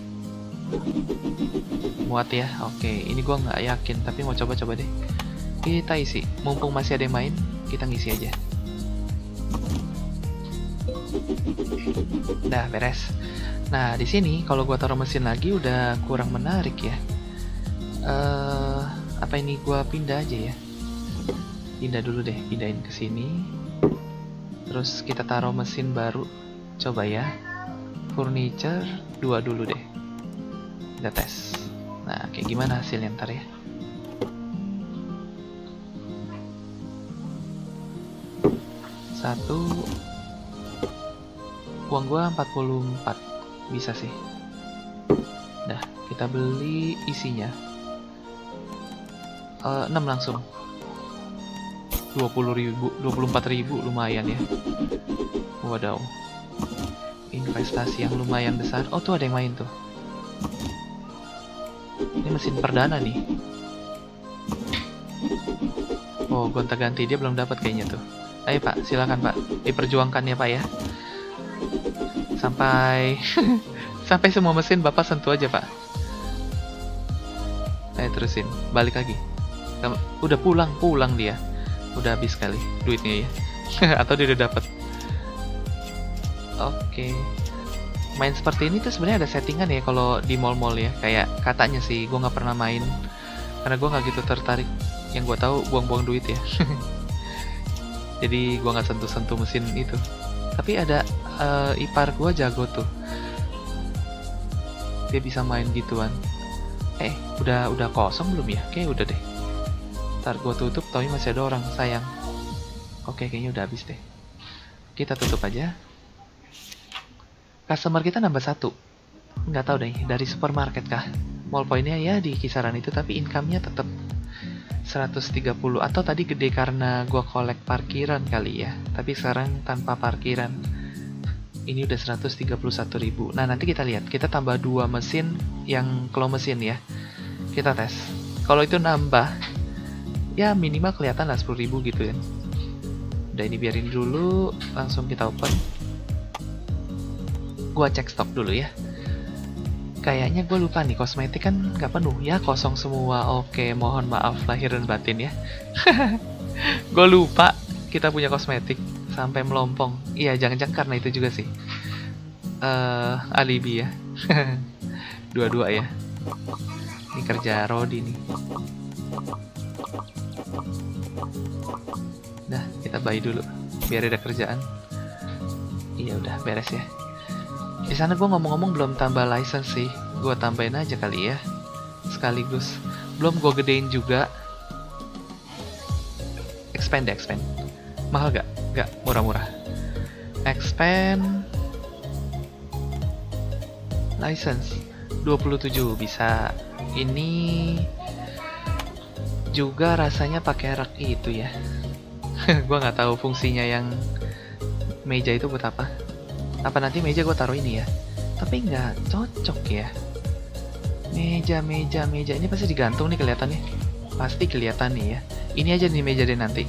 Muat ya. Oke, ini gua nggak yakin tapi mau coba-coba deh. Kita isi, mumpung masih ada yang main, kita ngisi aja. Udah beres. Nah di sini kalau gua taruh mesin lagi udah kurang menarik ya. Apa ini gua pindah aja ya? Pindah dulu deh, pindahin ke sini. Terus kita taruh mesin baru. Coba ya. Furniture 2 dulu deh. Kita tes. Nah, kayak gimana hasilnya ntar ya? Satu. Uang gua 44. Bisa sih. Nah, kita beli isinya. 6 langsung. 20.000, 24.000 lumayan ya. Wadaw. Investasi yang lumayan besar. Oh, tuh ada yang main tuh. Ini mesin perdana nih. Oh, gonta-ganti dia belum dapat kayaknya tuh. Ayo Pak, silakan Pak. Diperjuangkan ya Pak ya. Sampai sampai semua mesin Bapak sentuh aja Pak. Ayo terusin, balik lagi. Udah pulang dia. Udah habis kali duitnya ya. Atau dia udah dapat. Oke. Main seperti ini tuh sebenarnya ada settingan ya kalau di mall-mall ya. Kayak katanya sih, gue nggak pernah main karena gue nggak gitu tertarik. Yang gue tahu buang-buang duit ya. Jadi gue nggak sentuh-sentuh mesin itu. Tapi ada ipar gue jago tuh. Dia bisa main gituan. Udah kosong belum ya? Kayaknya udah deh. Ntar gue tutup, tapi masih ada orang, sayang. Oke, kayaknya udah habis deh. Kita tutup aja. Customer kita nambah 1. Nggak tahu deh, dari supermarket kah? Mall pointnya ya di kisaran itu, tapi income-nya tetap 130. Atau tadi gede karena gue kolek parkiran kali ya. Tapi sekarang tanpa parkiran. Ini udah 131.000. Nah, nanti kita lihat. Kita tambah 2 mesin yang claw mesin ya. Kita tes. Kalau itu nambah, ya minimal kelihatan lah 10.000 gitu ya. Udah, ini biarin dulu. Langsung kita open. Gua cek stok dulu ya. Kayaknya gue lupa nih, kosmetik kan nggak penuh ya, kosong semua. Oke, mohon maaf lahir dan batin ya. Gue lupa kita punya kosmetik sampai melompong. Iya, jangan-jangan karena itu juga sih. Alibi ya. Dua-dua ya. Ini kerja Rodi nih. Nah, kita buy dulu biar ada kerjaan. Iya, udah beres ya. Di sana gue ngomong-ngomong belum tambah license sih. Gue tambahin aja kali ya. Sekaligus. Belum gue gedein juga. Expand. Mahal gak? Gak, murah-murah. Expand. License 27 bisa. Ini juga rasanya pakai rak itu ya. Gue nggak tahu fungsinya yang meja itu buat apa. Apa nanti meja gue taruh ini ya? Tapi nggak cocok ya. Meja ini pasti digantung nih kelihatannya. Pasti kelihatan nih ya. Ini aja nih meja deh nanti.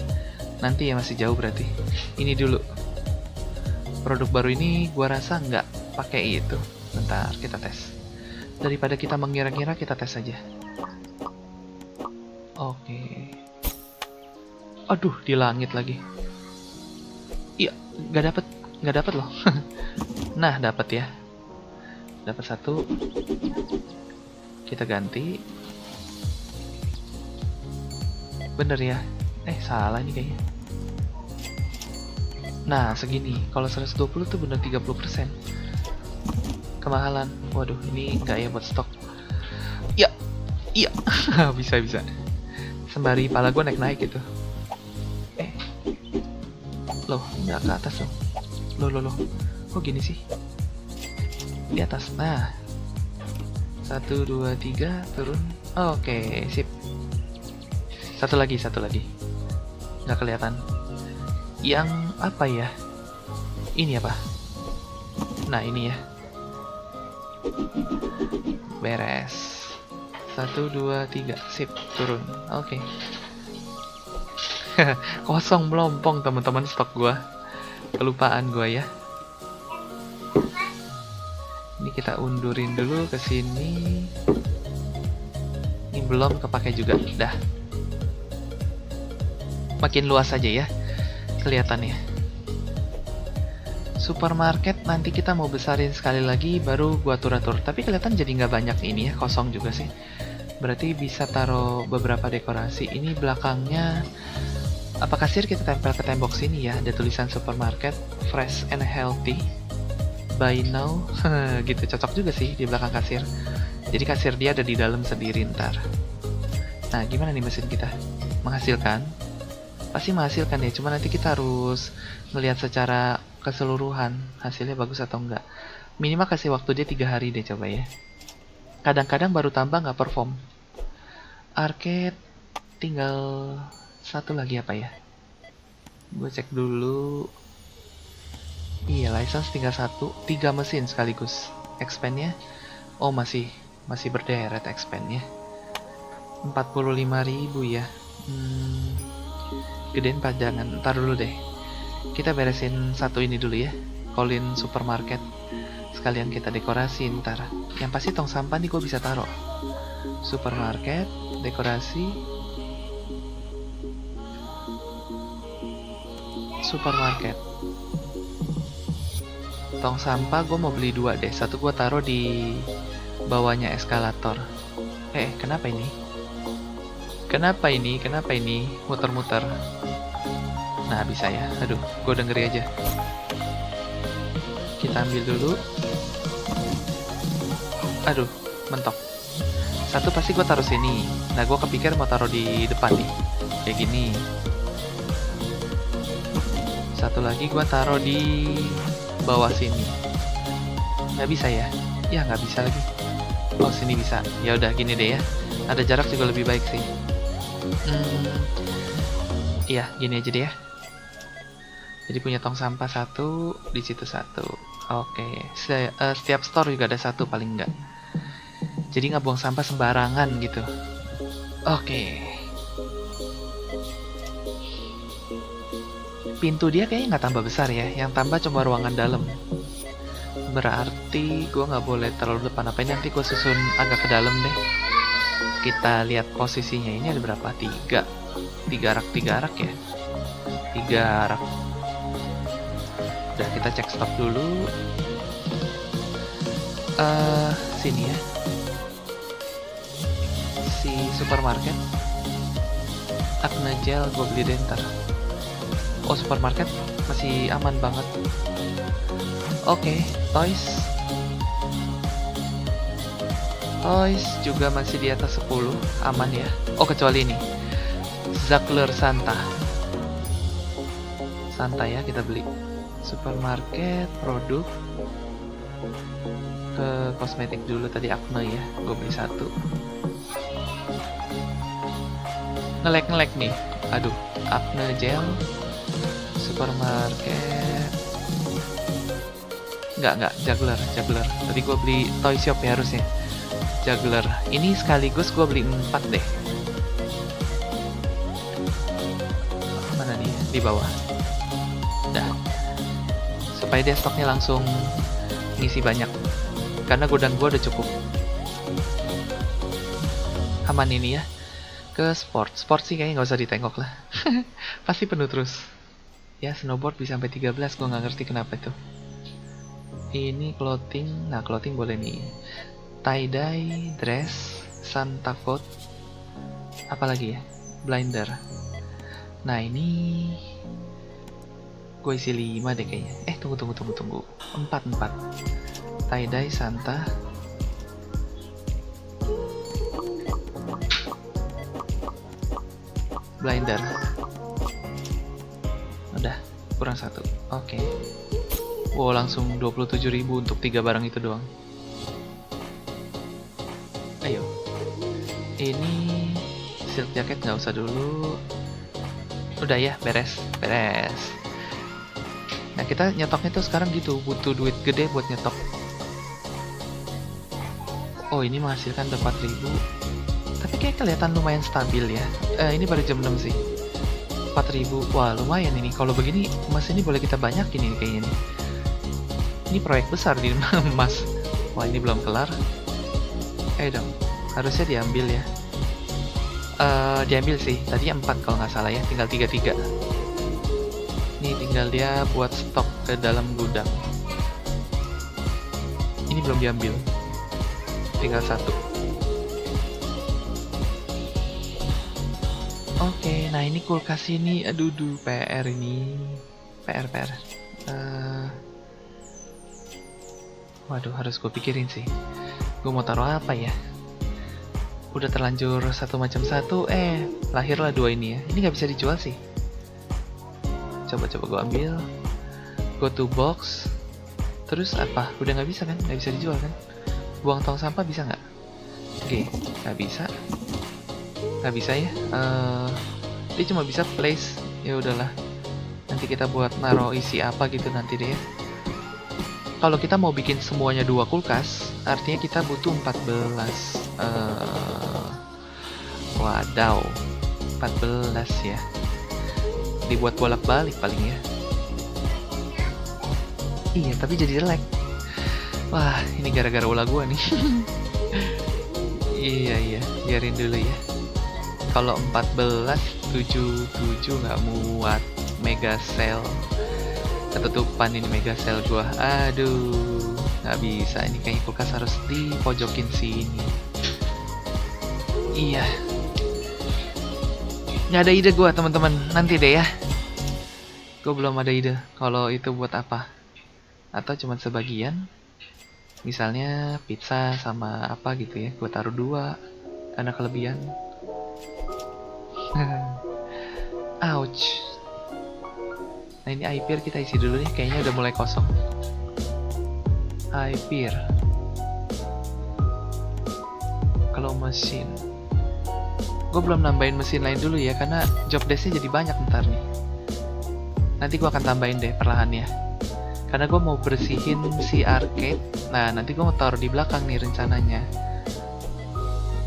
Nanti ya, masih jauh berarti. Ini dulu. Produk baru ini gue rasa nggak pakai itu. Bentar, kita tes. Daripada kita mengira-ngira, kita tes aja. Oke. Aduh, di langit lagi. Iya, nggak dapet loh. Nah, dapat ya. Dapat 1. Kita ganti. Bener ya? Salah ini kayaknya. Nah, segini. Kalau 120 tuh bener 30%. Kemahalan. Waduh, ini nggak ya buat stok. Iya. Bisa. Sembari pala gue naik gitu. Loh, nggak ke atas loh. Loh. Kok gini sih? Di atas. Nah. 1, 2, 3, turun. Oke, sip. Satu lagi. Nggak kelihatan. Yang apa ya? Ini apa? Nah, ini ya. Beres. 1, 2, 3, sip, turun. Oke. Kosong melompong teman-teman stok gua. Kelupaan gua ya. Ini kita undurin dulu ke sini. Ini belum kepake juga. Dah. Makin luas aja ya kelihatannya. Supermarket nanti kita mau besarin sekali lagi baru gua atur-atur. Tapi kelihatan jadi nggak banyak ini ya, kosong juga sih. Berarti bisa taruh beberapa dekorasi. Ini belakangnya apa kasir kita tempel ke tembok sini ya. Ada tulisan supermarket, fresh and healthy, buy now. Gitu cocok juga sih di belakang kasir. Jadi kasir dia ada di dalam sendiri ntar. Nah, gimana nih mesin kita? Menghasilkan? Pasti menghasilkan ya, cuma nanti kita harus melihat secara keseluruhan hasilnya bagus atau enggak. Minimal kasih waktu dia 3 hari deh coba ya. Kadang-kadang baru tambah nggak perform. Arcade tinggal satu lagi apa ya? Gue cek dulu. Iya, license tinggal 1, 3 mesin sekaligus. Expand-nya, oh masih berderet expand-nya. 45.000 ya. Gedein pajangan. Ntar dulu deh. Kita beresin satu ini dulu ya. Colin supermarket. Sekalian kita dekorasi ntar. Yang pasti tong sampah nih gue bisa taruh. Supermarket, dekorasi. Supermarket. Tong sampah gue mau beli 2 deh. Satu gue taruh di bawahnya eskalator. Kenapa ini? Kenapa ini? Muter-muter. Nah, bisa ya. Aduh, gue dengeri aja. Kita ambil dulu. Aduh, mentok. Satu pasti gue taruh sini. Nah, gue kepikir mau taruh di depan nih. Kayak gini. Satu lagi gue taruh di bawah sini. Nggak bisa ya? Ya, nggak bisa lagi. Oh, sini bisa. Ya udah gini deh ya. Ada jarak juga lebih baik sih. Iya, gini aja deh ya. Jadi punya tong sampah 1, di situ 1. Oke, setiap store juga ada 1 paling enggak. Jadi nggak buang sampah sembarangan gitu. Oke. Pintu dia kayaknya nggak tambah besar ya. Yang tambah cuma ruangan dalam. Berarti gue nggak boleh terlalu depan. Apa ini nanti gue susun agak ke dalam deh. Kita lihat posisinya ini ada berapa? 3 rak ya. 3 rak. Udah, kita cek stok dulu. Sini ya. Si supermarket. Acne gel gue beli deh ntar. Oh, supermarket masih aman banget. Oke, toys. Toys juga masih di atas 10, aman ya. Oh, kecuali ini. Zuckler Santa. Santa ya, kita beli. Supermarket, produk. Ke kosmetik dulu tadi Acne ya. Gue beli 1. Ngelek nih. Aduh, Acne gel. Supermarket. Enggak, juggler. Tadi gue beli toy shop ya harusnya. Juggler. Ini sekaligus gue beli 4 deh. Mana nih? Di bawah. Dah. Supaya dia stoknya langsung ngisi banyak. Karena gudang gue udah cukup. Aman ini ya. Ke sport. Sport sih kayaknya nggak usah ditengok lah. Pasti penuh terus. Ya, snowboard bisa sampai 13. Gue nggak ngerti kenapa itu. Ini clothing. Nah, clothing boleh nih. Tie-dye, dress, Santa coat. Apalagi ya? Blinder. Nah, ini gue isi 5 deh kayaknya. Tunggu. 4. Tie-dye, Santa. Blinder. Udah, kurang 1. Oke. Wow, langsung 27.000 untuk 3 barang itu doang. Ayo. Ini silk jacket nggak usah dulu. Udah ya, beres. Nah, kita nyetoknya tuh sekarang gitu, butuh duit gede buat nyetok. Oh, ini menghasilkan 4.000. Tapi kayak kelihatan lumayan stabil ya. Ini baru jam 6 sih. 4.000. Wah, lumayan ini. Kalau begini, emas ini boleh kita banyakin ini kayaknya nih. Ini proyek besar di emas. Wah, ini belum kelar. Ayo dong. Harusnya diambil ya. Diambil sih. Tadi 4 kalau nggak salah ya. Tinggal 3. Ini tinggal dia buat stok ke dalam gudang. Ini belum diambil. Tinggal 1. Oke, nah ini kulkas ini, aduh, PR ini, PR. Waduh, harus gue pikirin sih. Gue mau taruh apa ya? Udah terlanjur satu macam satu, lahirlah dua ini ya. Ini nggak bisa dijual sih. Coba gue ambil. Go to box. Terus apa? Udah nggak bisa kan? Nggak bisa dijual kan? Buang tong sampah bisa nggak? Oke, nggak bisa. Nggak bisa ya. Dia cuma bisa place. Ya udahlah. Nanti kita buat naruh isi apa gitu nanti deh ya. Kalau kita mau bikin semuanya dua kulkas, artinya kita butuh 14. Wadaw, 14 ya. Dibuat bolak-balik paling ya. Iya, tapi jadi jelek. Wah, ini gara-gara ulah gua nih. Iya, biarin dulu ya. Kalau 14, 77 nggak muat. Mega Cell. Ketutupan ini Mega Cell gua. Aduh, nggak bisa. Ini kayaknya kulkas harus dipojokin sini. Iya. Nggak ada ide gua, teman-teman. Nanti deh ya. Gua belum ada ide kalau itu buat apa. Atau cuma sebagian. Misalnya pizza sama apa gitu ya. Gua taruh 2 karena kelebihan. Ouch. Nah ini air kita isi dulu nih, kayaknya udah mulai kosong. Air. Kalau mesin, gue belum nambahin mesin lain dulu ya, karena job desk-nya jadi banyak ntar nih. Nanti gue akan tambahin deh perlahan ya. Karena gue mau bersihin si arcade. Nah nanti gue mau taruh di belakang nih rencananya.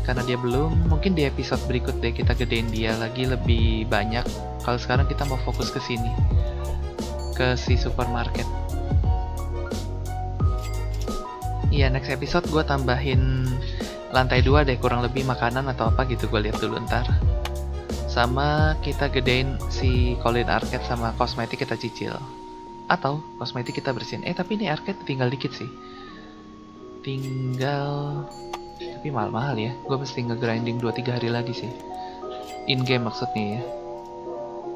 Karena dia belum, mungkin di episode berikut deh kita gedein dia lagi lebih banyak. Kalau sekarang kita mau fokus ke sini, ke si supermarket. Iya, next episode gue tambahin lantai 2 deh, kurang lebih makanan atau apa gitu, gue lihat dulu ntar. Sama kita gedein si Colin Arcade sama kosmetik kita cicil. Atau kosmetik kita bersihin. Tapi ini arcade tinggal dikit sih. Tapi mahal-mahal ya. Gue mesti nge-grinding 2-3 hari lagi sih. In game maksudnya ya.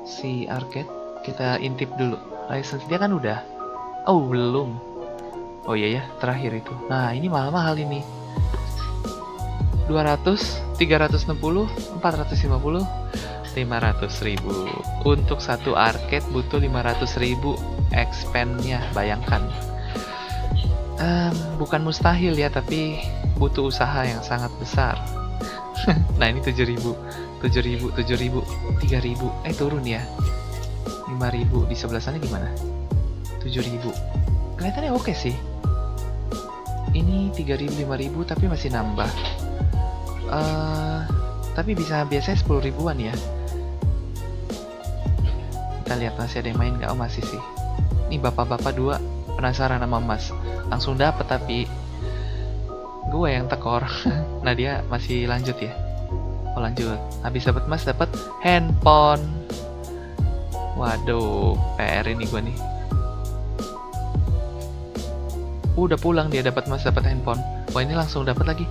Si arcade kita intip dulu. License dia kan udah. Oh, belum. Oh iya ya, terakhir itu. Nah, ini mahal-mahal ini. 200, 360, 450, 500.000. Untuk satu arcade butuh 500.000 expand-nya, bayangkan. Bukan mustahil ya, tapi butuh usaha yang sangat besar. Nah, ini 7.000, 3.000. Turun ya. 5.000 di sebelah sana gimana? 7.000. Kelihatannya oke sih. Ini 3.000, 5.000 tapi masih nambah. Tapi bisa biasanya 10 ribuan ya. Kita lihat masih ada yang main nggak? Oh masih sih. Ini bapak-bapak 2 penasaran sama emas. Langsung dapet tapi gue yang tekor. Nah dia masih lanjut ya. Oh lanjut. Habis dapat emas dapat handphone. Waduh, PR ini gue nih. Udah pulang dia dapat emas dapat handphone. Wah ini langsung dapat lagi.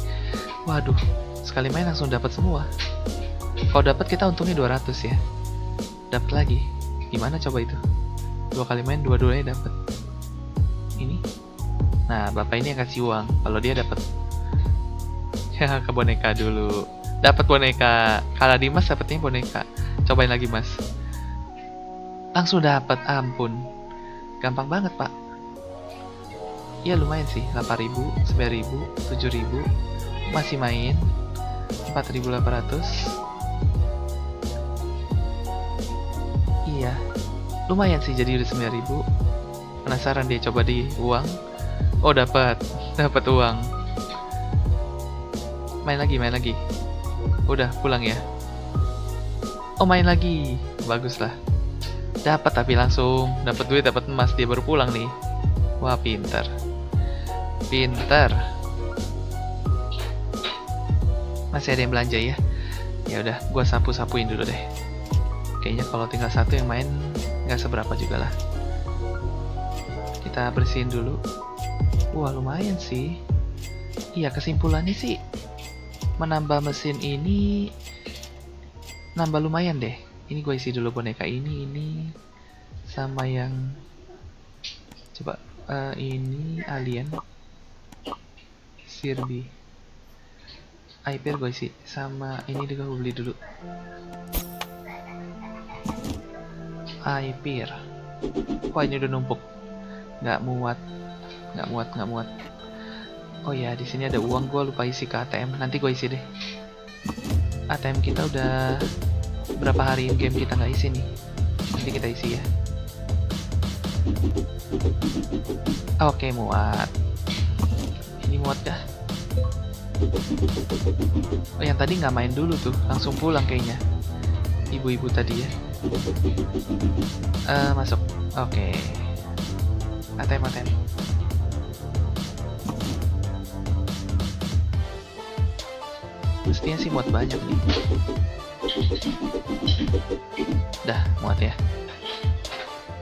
Waduh, sekali main langsung dapat semua. Kalau dapat kita untungnya 200 ya. Dapat lagi. Gimana coba itu? 2 kali main dua-duanya dapat. Ini. Nah, bapak ini yang kasih uang. Kalau dia dapat ya ke boneka dulu. Dapat boneka. Kalau di Mas dapatnya boneka. Cobain lagi Mas. Langsung dapat, ampun. Gampang banget, Pak. Ya lumayan sih, 8.000, 9.000, 7.000. Masih main. 4.800. Iya. Lumayan sih jadi udah 9.000. Penasaran dia coba di uang. Oh, dapat uang. Main lagi. Udah pulang ya. Oh, main lagi. Bagus lah. Dapat tapi langsung dapat duit, dapat emas, dia baru pulang nih. Wah, pintar. Masih ada yang belanja ya? Ya udah, gua sapu-sapuin dulu deh. Kayaknya kalau tinggal satu yang main nggak seberapa juga lah. Kita bersihin dulu. Wah, lumayan sih. Iya, kesimpulannya sih menambah mesin ini nambah lumayan deh. Ini gue isi dulu boneka ini sama yang coba ini alien Sirbi. Hyper gue isi sama ini juga gue beli dulu. Hyper. Wah, ini udah numpuk. Nggak muat. Oh ya, di sini ada uang, gue lupa isi ke ATM. Nanti gue isi deh. ATM kita udah berapa hari in game kita nggak isi nih. Nanti kita isi ya. Oke, muat. Ini muat dah. Oh, yang tadi nggak main dulu tuh, langsung pulang kayaknya. Ibu-ibu tadi ya. Masuk. Oke. ATM. Mestinya sih muat banyak nih. Dah, muat ya.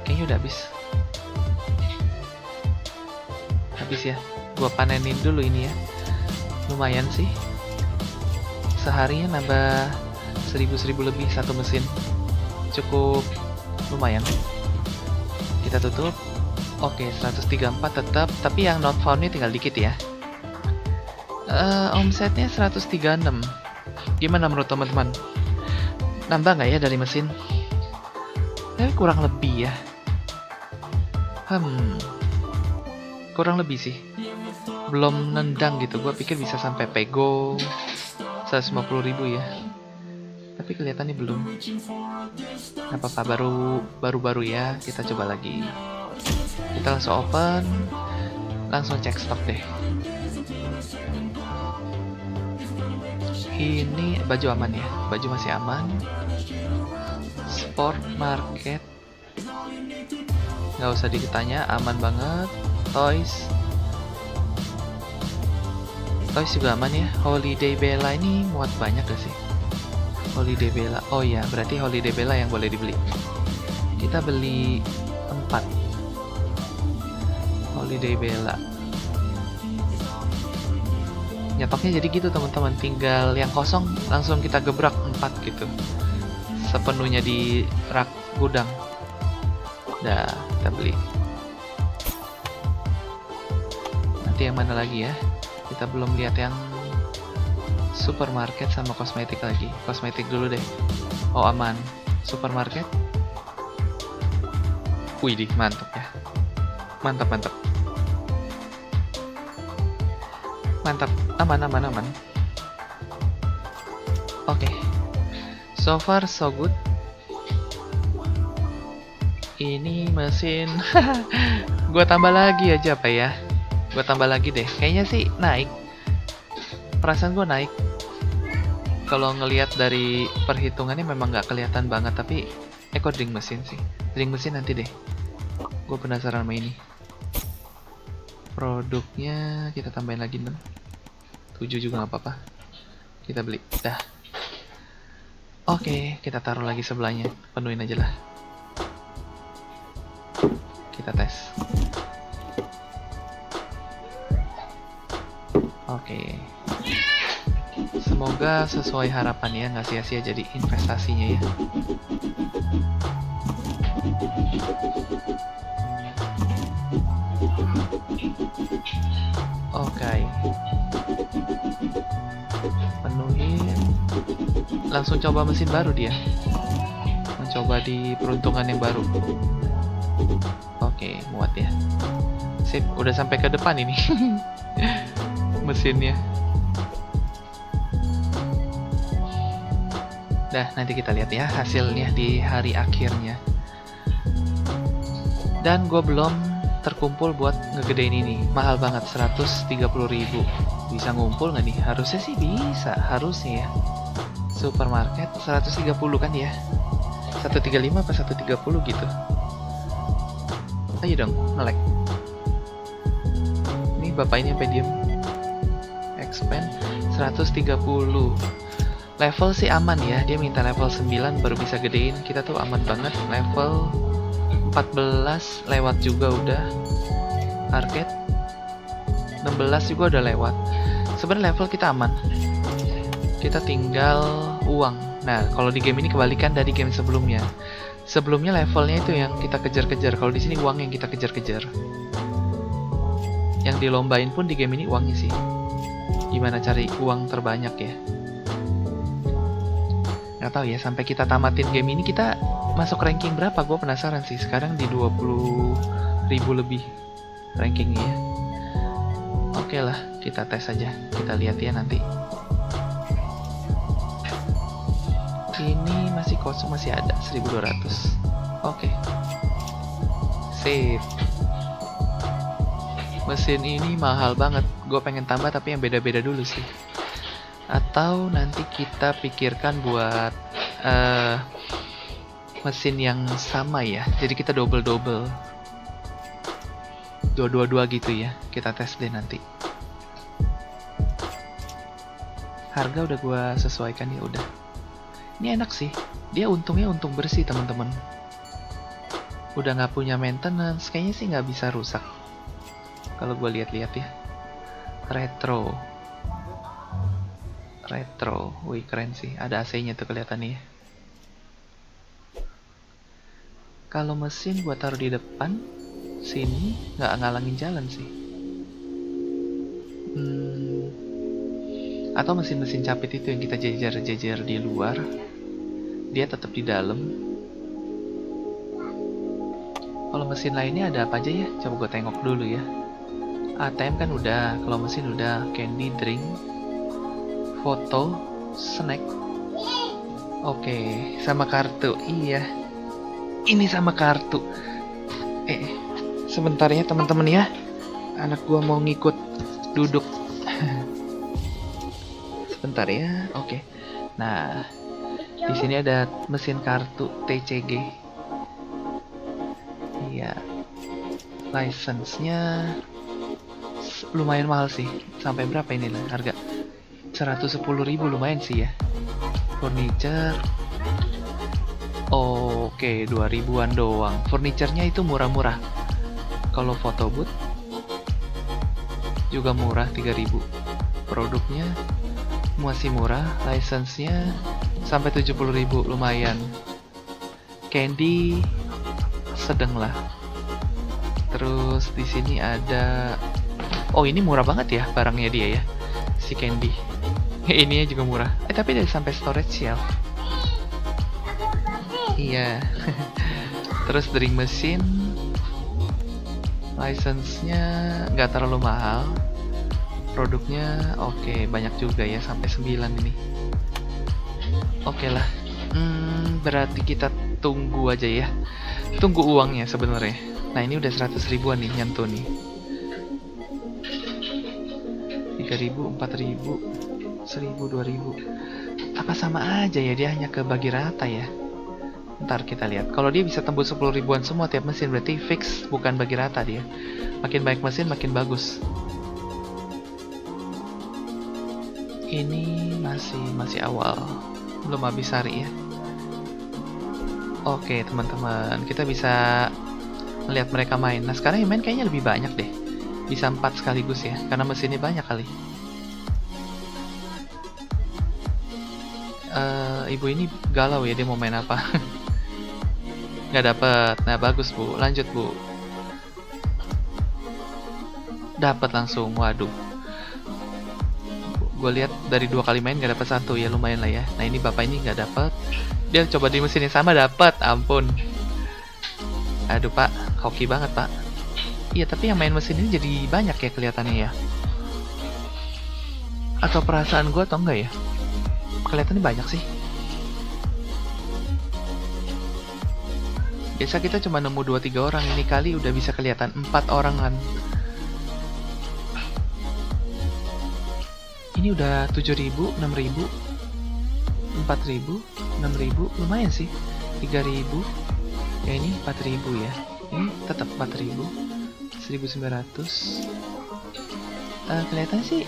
Kayaknya udah habis. Habis ya. Gua panenin dulu ini ya. Lumayan sih. Seharinya nambah 1000 lebih satu mesin. Cukup lumayan. Kita tutup. Oke, 134 tetap, tapi yang not found-nya tinggal dikit ya. Omsetnya 136. Gimana menurut teman-teman? Nambah nggak ya dari mesin? Tapi kurang lebih ya. Kurang lebih sih. Belum nendang gitu. Gue pikir bisa sampai pego 150.000 ya. Tapi kelihatannya belum. Gak apa-apa, baru ya. Kita coba lagi. Kita langsung open. Langsung cek stok deh. Ini baju aman ya, baju masih aman. Sport market, nggak usah ditanya, aman banget. Toys juga aman ya. Holiday Bella ini muat banyak gak sih? Holiday Bella, oh ya, berarti Holiday Bella yang boleh dibeli. Kita beli 4 Holiday Bella. Nyetoknya jadi gitu teman-teman, tinggal yang kosong langsung kita gebrak 4 gitu, sepenuhnya di rak gudang. Dah, kita beli. Nanti yang mana lagi ya, kita belum lihat yang supermarket sama kosmetik lagi. Kosmetik dulu deh. Oh, aman. Supermarket, wih, mantap ya, mantap, aman. Oke. So far so good. Ini mesin gue tambah lagi aja apa ya? Gue tambah lagi deh. Kayaknya sih naik. Perasaan gue naik. Kalau ngelihat dari perhitungannya memang nggak kelihatan banget, tapi drink mesin sih. Drink mesin nanti deh. Gue penasaran sama ini. Produknya kita tambahin lagi 6. 7 juga nggak apa-apa. Kita beli. Dah. Oke, kita taruh lagi sebelahnya. Penuhin aja lah. Kita tes. Oke. Semoga sesuai harapan ya, nggak sia-sia jadi investasinya ya. Oke. Penuhin. Langsung coba mesin baru dia. Mencoba di peruntungan yang baru. Oke, muat ya. Sip, udah sampai ke depan ini. Mesinnya. Dah, nanti kita lihat ya hasilnya di hari akhirnya. Dan gue belum terkumpul buat ngegedein ini. Mahal banget, 130.000. Bisa ngumpul nggak nih? Harusnya sih bisa, harusnya ya. Supermarket 130 kan ya? 135 apa 130 gitu? Ayo dong, nge-lag. Ini bapak ini sampai diem. Expand 130. Level sih aman ya, dia minta level 9 baru bisa gedein. Kita tuh aman banget, level 14 lewat juga udah. Arcade 16 juga udah lewat. Sebenarnya level kita aman. Kita tinggal uang. Nah, kalau di game ini kebalikan dari game sebelumnya. Sebelumnya levelnya itu yang kita kejar-kejar. Kalau di sini uang yang kita kejar-kejar. Yang dilombain pun di game ini uangnya sih. Gimana cari uang terbanyak ya? Nggak tahu ya, sampai kita tamatin game ini kita masuk ranking berapa? Gue penasaran sih. Sekarang di 20.000 lebih rankingnya ya. Oke lah, kita tes aja. Kita lihat ya nanti. Ini masih kosong, masih ada 1200. Oke. Save. Mesin ini mahal banget. Gue pengen tambah tapi yang beda-beda dulu sih. Atau nanti kita pikirkan buat mesin yang sama ya. Jadi kita double-double. Dua-dua gitu ya. Kita tes deh nanti. Harga udah gue sesuaikan ya udah. Ini enak sih. Dia untungnya untung bersih teman-teman. Udah nggak punya maintenance. Kayaknya sih nggak bisa rusak. Kalau gue lihat-lihat ya. Retro. Wih keren sih. Ada AC-nya tuh kelihatannya ya. Kalau mesin gue taruh di depan. Sini nggak ngalangin jalan sih. Atau mesin-mesin capit itu yang kita jejer-jejer di luar. Dia tetap di dalam. Kalau mesin lainnya ada apa aja ya? Coba gue tengok dulu ya. ATM kan udah, kalau mesin udah. Candy, drink, foto, snack. Oke, sama kartu. Iya, ini sama kartu. Sebentar ya teman-teman ya. Anak gua mau ngikut duduk. Sebentar ya. Oke. Nah, di sini ada mesin kartu TCG. Iya. License-nya lumayan mahal sih. Sampai berapa ini lah harga? 110.000 lumayan sih ya. Furniture. Oke, 2000-an doang. Furniture-nya itu murah-murah. Kalau photo booth juga murah 3.000. Produknya masih murah, license-nya sampai 70.000 lumayan. Candy sedang lah. Terus di sini ada, oh ini murah banget ya barangnya dia ya, si Candy. Ininya juga murah. Tapi dari sampai storage shelf. Iya. Terus drink mesin, license-nya nggak terlalu mahal. Produknya oke, banyak juga ya, sampai 9 ini. Oke lah. Berarti kita tunggu aja ya. Tunggu uangnya sebenarnya. Nah, ini udah 100 ribuan nih nyentuh nih. 3.000, 4.000, 1.000, 2.000. Apa sama aja ya, dia hanya kebagi rata ya. Ntar kita lihat. Kalau dia bisa tembus 10 ribuan semua tiap mesin, berarti fix bukan bagi rata dia. Makin banyak mesin makin bagus. Ini masih awal, belum habis hari ya. Oke teman-teman, kita bisa melihat mereka main. Nah sekarang yang main kayaknya lebih banyak deh. Bisa 4 sekaligus ya, karena mesinnya banyak kali. Ibu ini galau ya, dia mau main apa. Nggak dapet. Nah bagus bu, lanjut bu. Dapat langsung, waduh. Gue lihat dari 2 kali main nggak dapat 1 ya, lumayan lah ya. Nah ini bapak ini nggak dapat. Dia coba di mesin yang sama dapat, ampun. Aduh pak, hoki banget pak. Iya tapi yang main mesin ini jadi banyak ya kelihatannya ya. Atau perasaan gue atau enggak ya? Kelihatannya banyak sih. Biasa kita cuma nemu 2-3 orang, ini kali udah bisa kelihatan 4 orangan. Ini udah 7.000, 6.000, 4.000, 6.000, lumayan sih. 3.000. Ya ini 4.000 ya. Ini tetap 4.000. 1.900. Kelihatan sih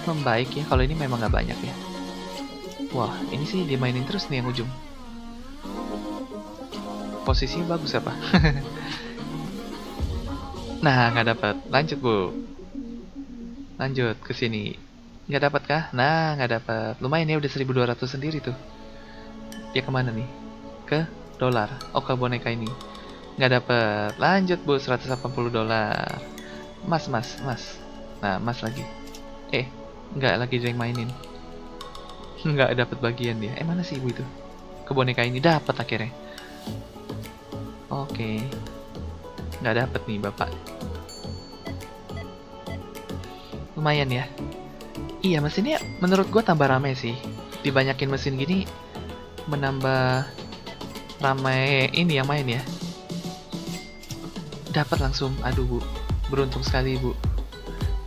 membaik ya. Kalau ini memang nggak banyak ya. Wah, ini sih dimainin terus nih yang ujung. Posisinya bagus apa? Nah, nggak dapat. Lanjut bu. Lanjut ke sini. Nggak dapat kah? Nah, nggak dapat. Lumayan ya, udah 1.200 sendiri tuh. Dia kemana nih? Ke dolar. Oh, ke boneka ini. Nggak dapet. Lanjut bu, 180 dolar. Mas, mas, mas. Nah, mas lagi. Nggak lagi ada yang mainin. Nggak dapet bagian dia. Mana sih ibu itu? Ke boneka ini dapet akhirnya. Oke. Nggak dapet nih bapak. Lumayan ya. Iya, mesinnya menurut gue tambah rame sih. Dibanyakin mesin gini menambah ramai ini yang main ya. Dapat langsung. Aduh bu, beruntung sekali bu.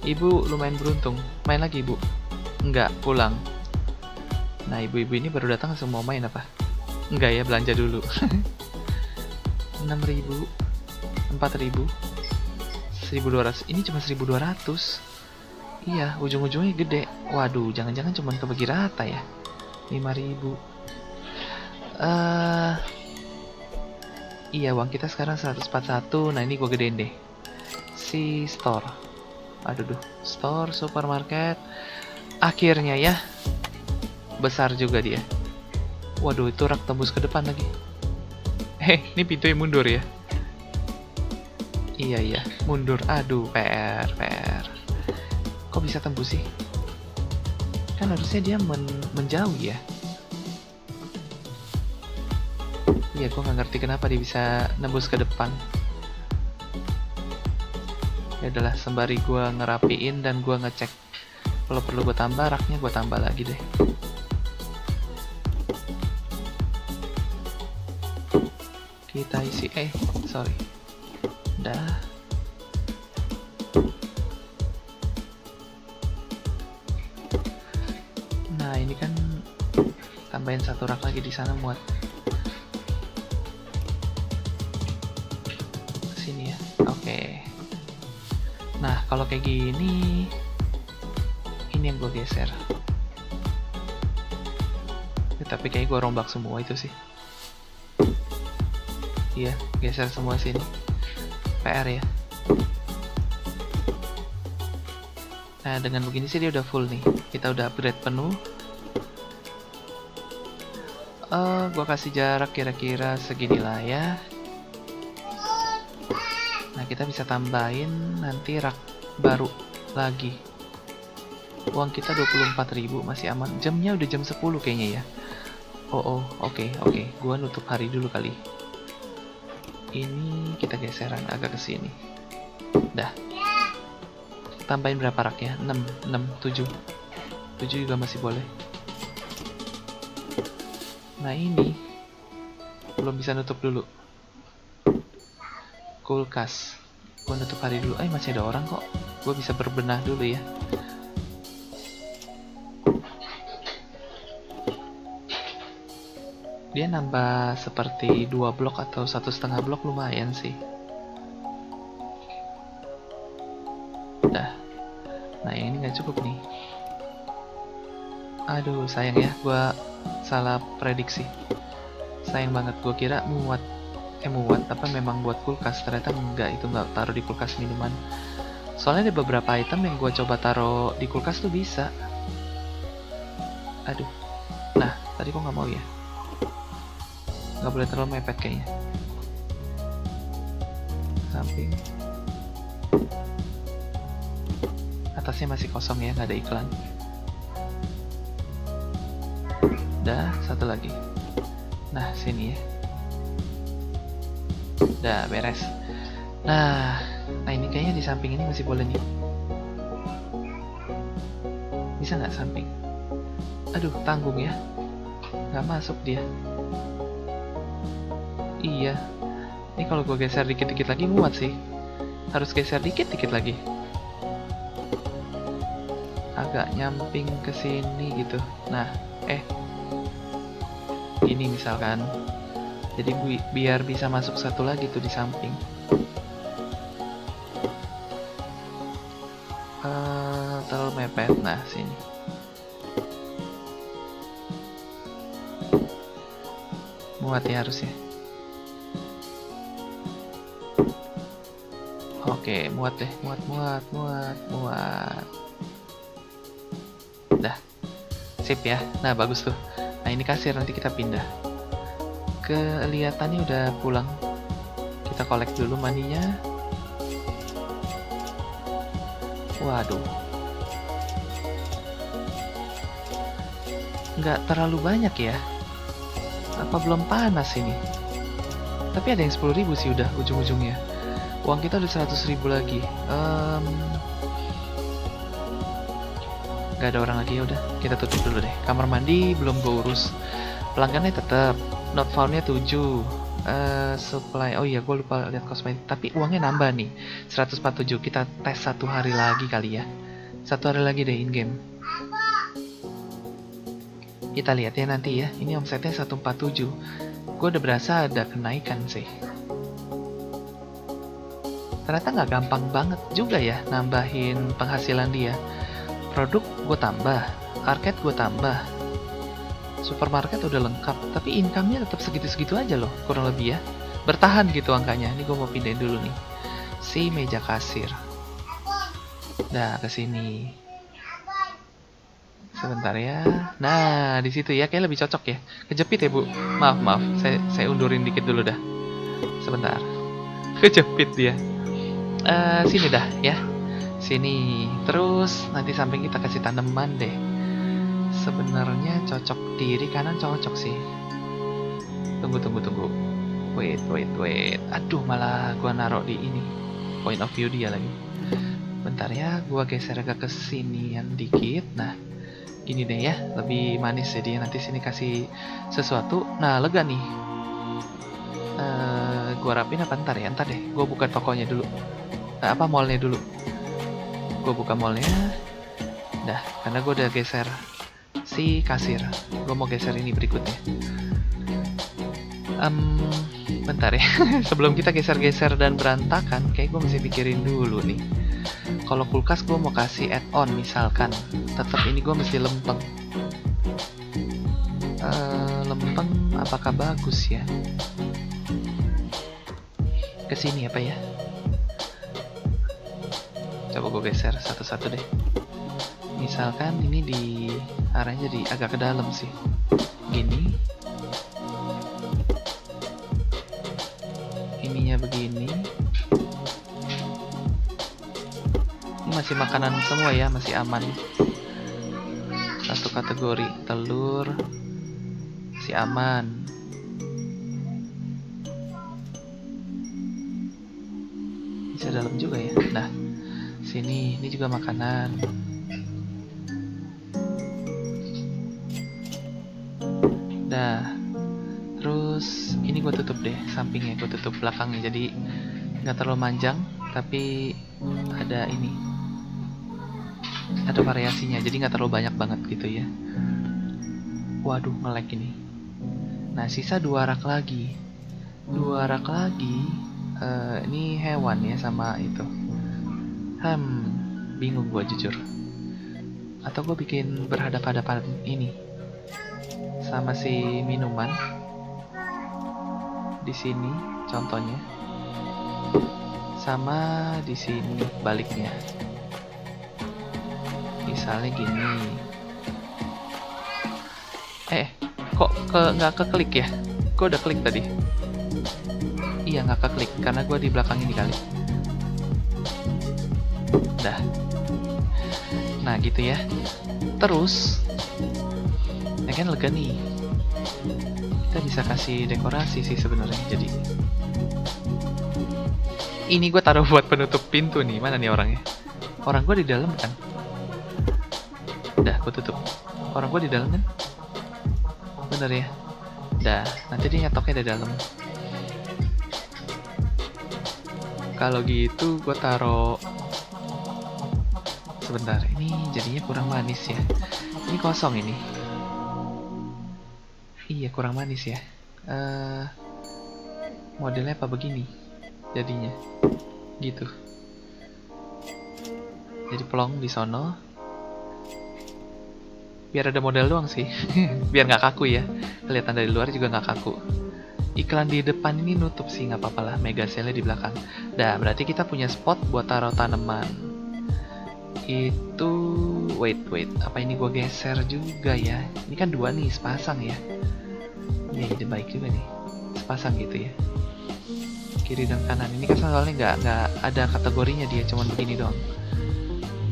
Ibu lumayan beruntung. Main lagi bu? Enggak, pulang. Nah ibu-ibu ini baru datang langsung mau main apa? Enggak ya, belanja dulu. 6.000, 4.000, 1.200. Ini cuma 1.200. Iya, ujung-ujungnya gede. Waduh, jangan-jangan cuma kebagi rata ya. 5.000. Iya, uang kita sekarang 141. Nah, ini gue gedein deh. Si store. Aduh, store, supermarket. Akhirnya ya. Besar juga dia. Waduh, itu rak tembus ke depan lagi. Ini pintunya mundur ya. Iya, mundur. Aduh, PR. Kok bisa tembus sih? Kan harusnya dia menjauh ya. Iya, gue nggak ngerti kenapa dia bisa nembus ke depan. Ya adalah, sembari gue ngerapiin dan gue ngecek. Kalau perlu gue tambah raknya, gue tambah lagi deh. Kita isi, sorry. Dah. Nah ini kan tambahin satu rak lagi di sana muat. Sini ya, oke. Nah kalau kayak gini, ini yang gue geser. Tapi kayak gue rombak semua itu sih. Iya, geser semua sini. PR ya. Nah dengan begini sih dia udah full nih. Kita udah upgrade penuh. Gua kasih jarak kira-kira segini lah ya. Nah kita bisa tambahin nanti rak baru lagi. Uang kita 24.000 masih aman. Jamnya udah jam 10 kayaknya ya. Oke. Gua nutup hari dulu kali. Ini kita geseran agak ke sini. Dah. Tambahin berapa rak ya? 6, 7 juga masih boleh. Nah ini belum bisa nutup dulu. Kulkas. Gue nutup hari dulu. Masih ada orang kok. Gue bisa berbenah dulu ya. Dia nambah seperti 2 blok atau 1,5 blok, lumayan sih. Udah. Nah yang ini nggak cukup nih. Aduh sayang ya, gue salah prediksi. Sayang banget, gue kira muat apa memang buat kulkas, ternyata enggak, itu nggak taruh di kulkas minuman. Soalnya ada beberapa item yang gue coba taruh di kulkas tuh bisa. Aduh. Nah tadi kok nggak mau ya? Nggak boleh terlalu mepet kayaknya. Samping. Atasnya masih kosong ya, nggak ada iklan. Dah, satu lagi. Nah, sini ya. Dah, beres. Nah ini kayaknya di samping ini masih boleh nih. Bisa nggak samping? Aduh, tanggung ya. Nggak masuk dia. Iya. Ini kalau gue geser dikit-dikit lagi muat sih. Harus geser dikit-dikit lagi. Agak nyamping ke sini gitu. Nah, ini misalkan. Jadi biar bisa masuk satu lagi tuh di samping. Terlalu mepet. Nah, sini. Muat ya harusnya. Oke, muat deh. Muat. Dah. Sip ya. Nah, bagus tuh. Nah, ini kasir, nanti kita pindah. Kelihatannya udah pulang. Kita collect dulu maninya. Waduh, nggak terlalu banyak ya. Apa belum panas ini? Tapi ada yang 10.000 sih udah ujung-ujungnya. Uang kita udah 100.000 lagi. Nggak ada orang lagi, ya udah kita tutup dulu deh. Kamar mandi belum gue urus. Pelanggannya tetap. Not found-nya 7. Supply, oh iya gue lupa lihat kosmetik. Tapi uangnya nambah nih, 147. Kita tes 1 hari lagi kali ya. 1 hari lagi deh in game. Kita lihat ya nanti ya. Ini omsetnya 147. Gue udah berasa ada kenaikan sih. Ternyata nggak gampang banget juga ya nambahin penghasilan dia. Produk gue tambah, arcade gue tambah, supermarket udah lengkap, tapi income-nya tetap segitu-segitu aja loh, kurang lebih ya. Bertahan gitu angkanya. Ini gue mau pindahin dulu nih si meja kasir. Nah, ke sini. Sebentar ya. Nah, di situ ya, kayak lebih cocok ya. Kejepit ya, Bu. Maaf. Saya undurin dikit dulu dah. Sebentar. Kejepit dia. Sini dah ya. Sini. Terus nanti samping kita kasih tanaman deh. Sebenarnya cocok kiri kanan cocok sih. Tunggu. Wait. Aduh, malah gua naruh di ini. Point of view dia lagi. Bentar ya, gua geser agak ke sinian dikit. Nah, gini deh ya, lebih manis jadi nanti sini kasih sesuatu. Nah, lega nih. Gua rapin apa ntar ya? Ntar deh, gua buka tokonya dulu. Mallnya dulu. Gua buka mallnya. Dah, karena gua udah geser si kasir. Gua mau geser ini berikutnya. Bentar ya. Sebelum kita geser-geser dan berantakan, kayak gua mesti pikirin dulu nih. Kalau kulkas gue mau kasih add-on misalkan, tetap ini gue mesti lempeng. Lempeng apakah bagus ya? Kesini apa ya? Coba gue geser satu-satu deh. Misalkan ini di arahnya jadi agak ke dalam sih. Gini. Ininya begini. Masih makanan semua ya, masih aman. Satu kategori telur masih aman. Bisa dalam juga ya. Nah, sini ini juga makanan. Dah. Terus ini gue tutup deh sampingnya, gue tutup belakangnya jadi nggak terlalu manjang, tapi ada ini. Ada variasinya, jadi nggak terlalu banyak banget gitu ya. Waduh, nge-lag ini. Nah, sisa 2 rak lagi. 2 rak lagi. Ini hewan ya sama itu. Bingung gue jujur. Atau gue bikin berhadapan-hadapan ini sama si minuman. Di sini contohnya. Sama di sini baliknya. Misalnya gini. Kok nggak keklik ya? Gue udah klik tadi. Iya, nggak keklik karena gue di belakang ini kali. Dah. Nah gitu ya. Terus, ya kan lega nih. Kita bisa kasih dekorasi sih sebenarnya. Jadi, ini gue taruh buat penutup pintu nih. Mana nih orangnya? Orang gue di dalam kan? Dah, gue tutup. Orang gue di dalam kan? Bener ya? Dah, nanti dia nyetoknya di dalam. Kalau gitu gue taruh. Sebentar, ini jadinya kurang manis ya. Ini kosong ini. Iya, kurang manis ya. Modelnya apa begini? Jadinya gitu. Jadi plong di sono. Biar ada model doang sih. Biar nggak kaku ya. Kelihatan dari luar juga nggak kaku. Iklan di depan ini nutup sih, nggak apa-apa lah. Mega sale di belakang. Dah, berarti kita punya spot buat taruh tanaman. Itu wait. Apa ini gue geser juga ya? Ini kan 2 nih sepasang ya. Iya, ide baik juga nih. pas-pasan gitu ya, kiri dan kanan. Ini kan soalnya nggak ada kategorinya, dia cuman begini doang.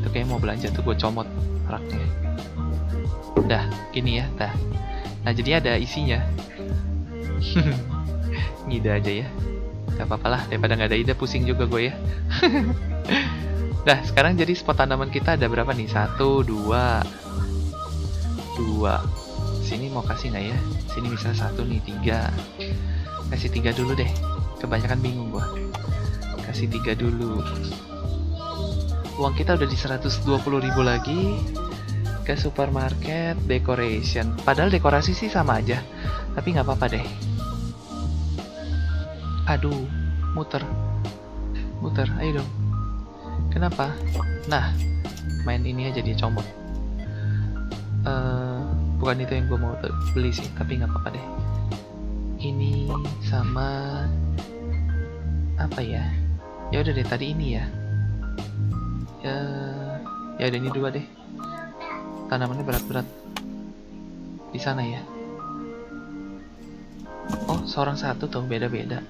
Itu kayak mau belanja tuh, gue comot raknya. Dah gini ya, dah. Nah jadi ada isinya. Ngide aja ya, gak apa-apa lah, daripada nggak ada ide pusing juga gue ya. Dah sekarang jadi spot tanaman kita ada berapa nih? 1, 2. Sini mau kasih nggak ya? Sini misalnya 1 nih, 3. Kasih 3 dulu deh, kebanyakan bingung gua. Kasih 3 dulu. Uang kita udah di 120.000 lagi. Ke supermarket decoration, padahal dekorasi sih sama aja, tapi nggak apa-apa deh. Aduh, muter, ayo dong. Kenapa? Nah, main ini aja dia comot. Bukan itu yang gue mau beli sih, tapi nggak apa-apa deh. Ini sama apa ya? Ya udah deh, tadi ini ya. Ya udah ini 2 deh. Tanamannya berat-berat di sana ya. Oh, seorang satu tuh, beda-beda.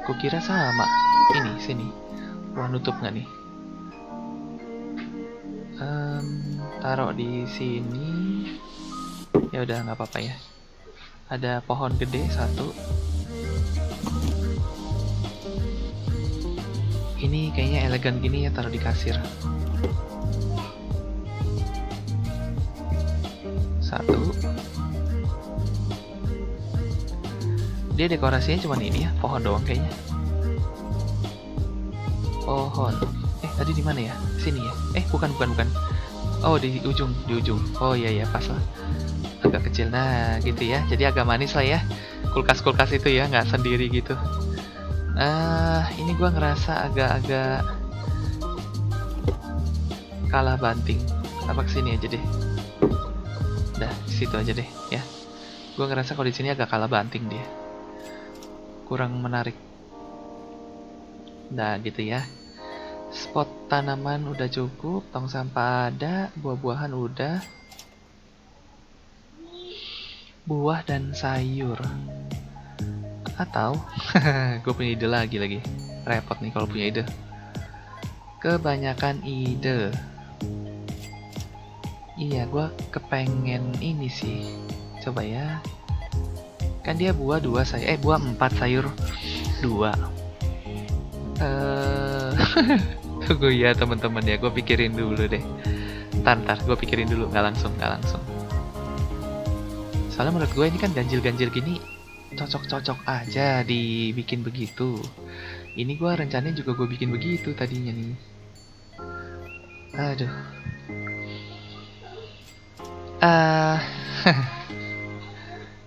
Kukira sama. Ini sini. Wah, nutup nggak nih? Taruh di sini. Ya udah nggak apa-apa ya. Ada pohon gede 1. Ini kayaknya elegan gini ya, taruh di kasir. 1. Dia dekorasinya cuma ini ya, pohon doang kayaknya. Pohon. Tadi di mana ya? Sini ya? Bukan. Oh, di ujung. Oh iya pas lah. Agak kecil. Nah, gitu ya. Jadi agak manis lah ya. Kulkas itu ya, nggak sendiri gitu. Ini gua ngerasa agak-agak kalah banting. Apa kesini aja deh. Dah, situ aja deh ya. Gua ngerasa kalau di sini agak kalah banting dia. Kurang menarik. Nah, gitu ya. Spot tanaman udah cukup, tong sampah ada, buah-buahan udah. Buah dan sayur. Atau gue punya ide lagi. Repot nih kalau punya ide. Kebanyakan ide. Iya, gue kepengen ini sih. Coba ya. Kan dia buah 2 sayur. Buah 4 sayur 2. Tunggu ya teman-teman ya, gue pikirin dulu deh. Ntar gue pikirin dulu, nggak langsung. Soalnya menurut gue ini kan ganjil-ganjil gini cocok-cocok aja dibikin begitu. Ini gue rencananya juga gue bikin begitu tadinya nih. Aduh.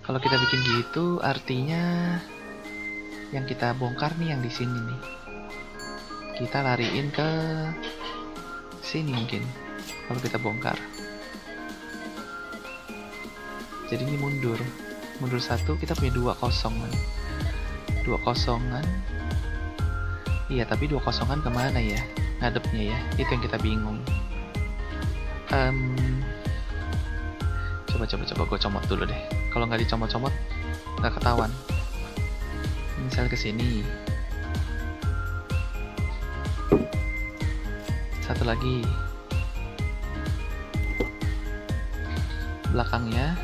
Kalau kita bikin gitu artinya yang kita bongkar nih yang di sini nih. Kita lariin ke sini mungkin kalau kita bongkar. Jadi ini mundur 1, kita punya 2 kosongan. 2 kosongan. Iya, tapi 2 kosongan kemana ya ngadepnya ya? Itu yang kita bingung. Coba gue comot dulu deh. Kalau nggak dicomot-comot nggak ketahuan. Misal ke sini. 1 lagi. Belakangnya.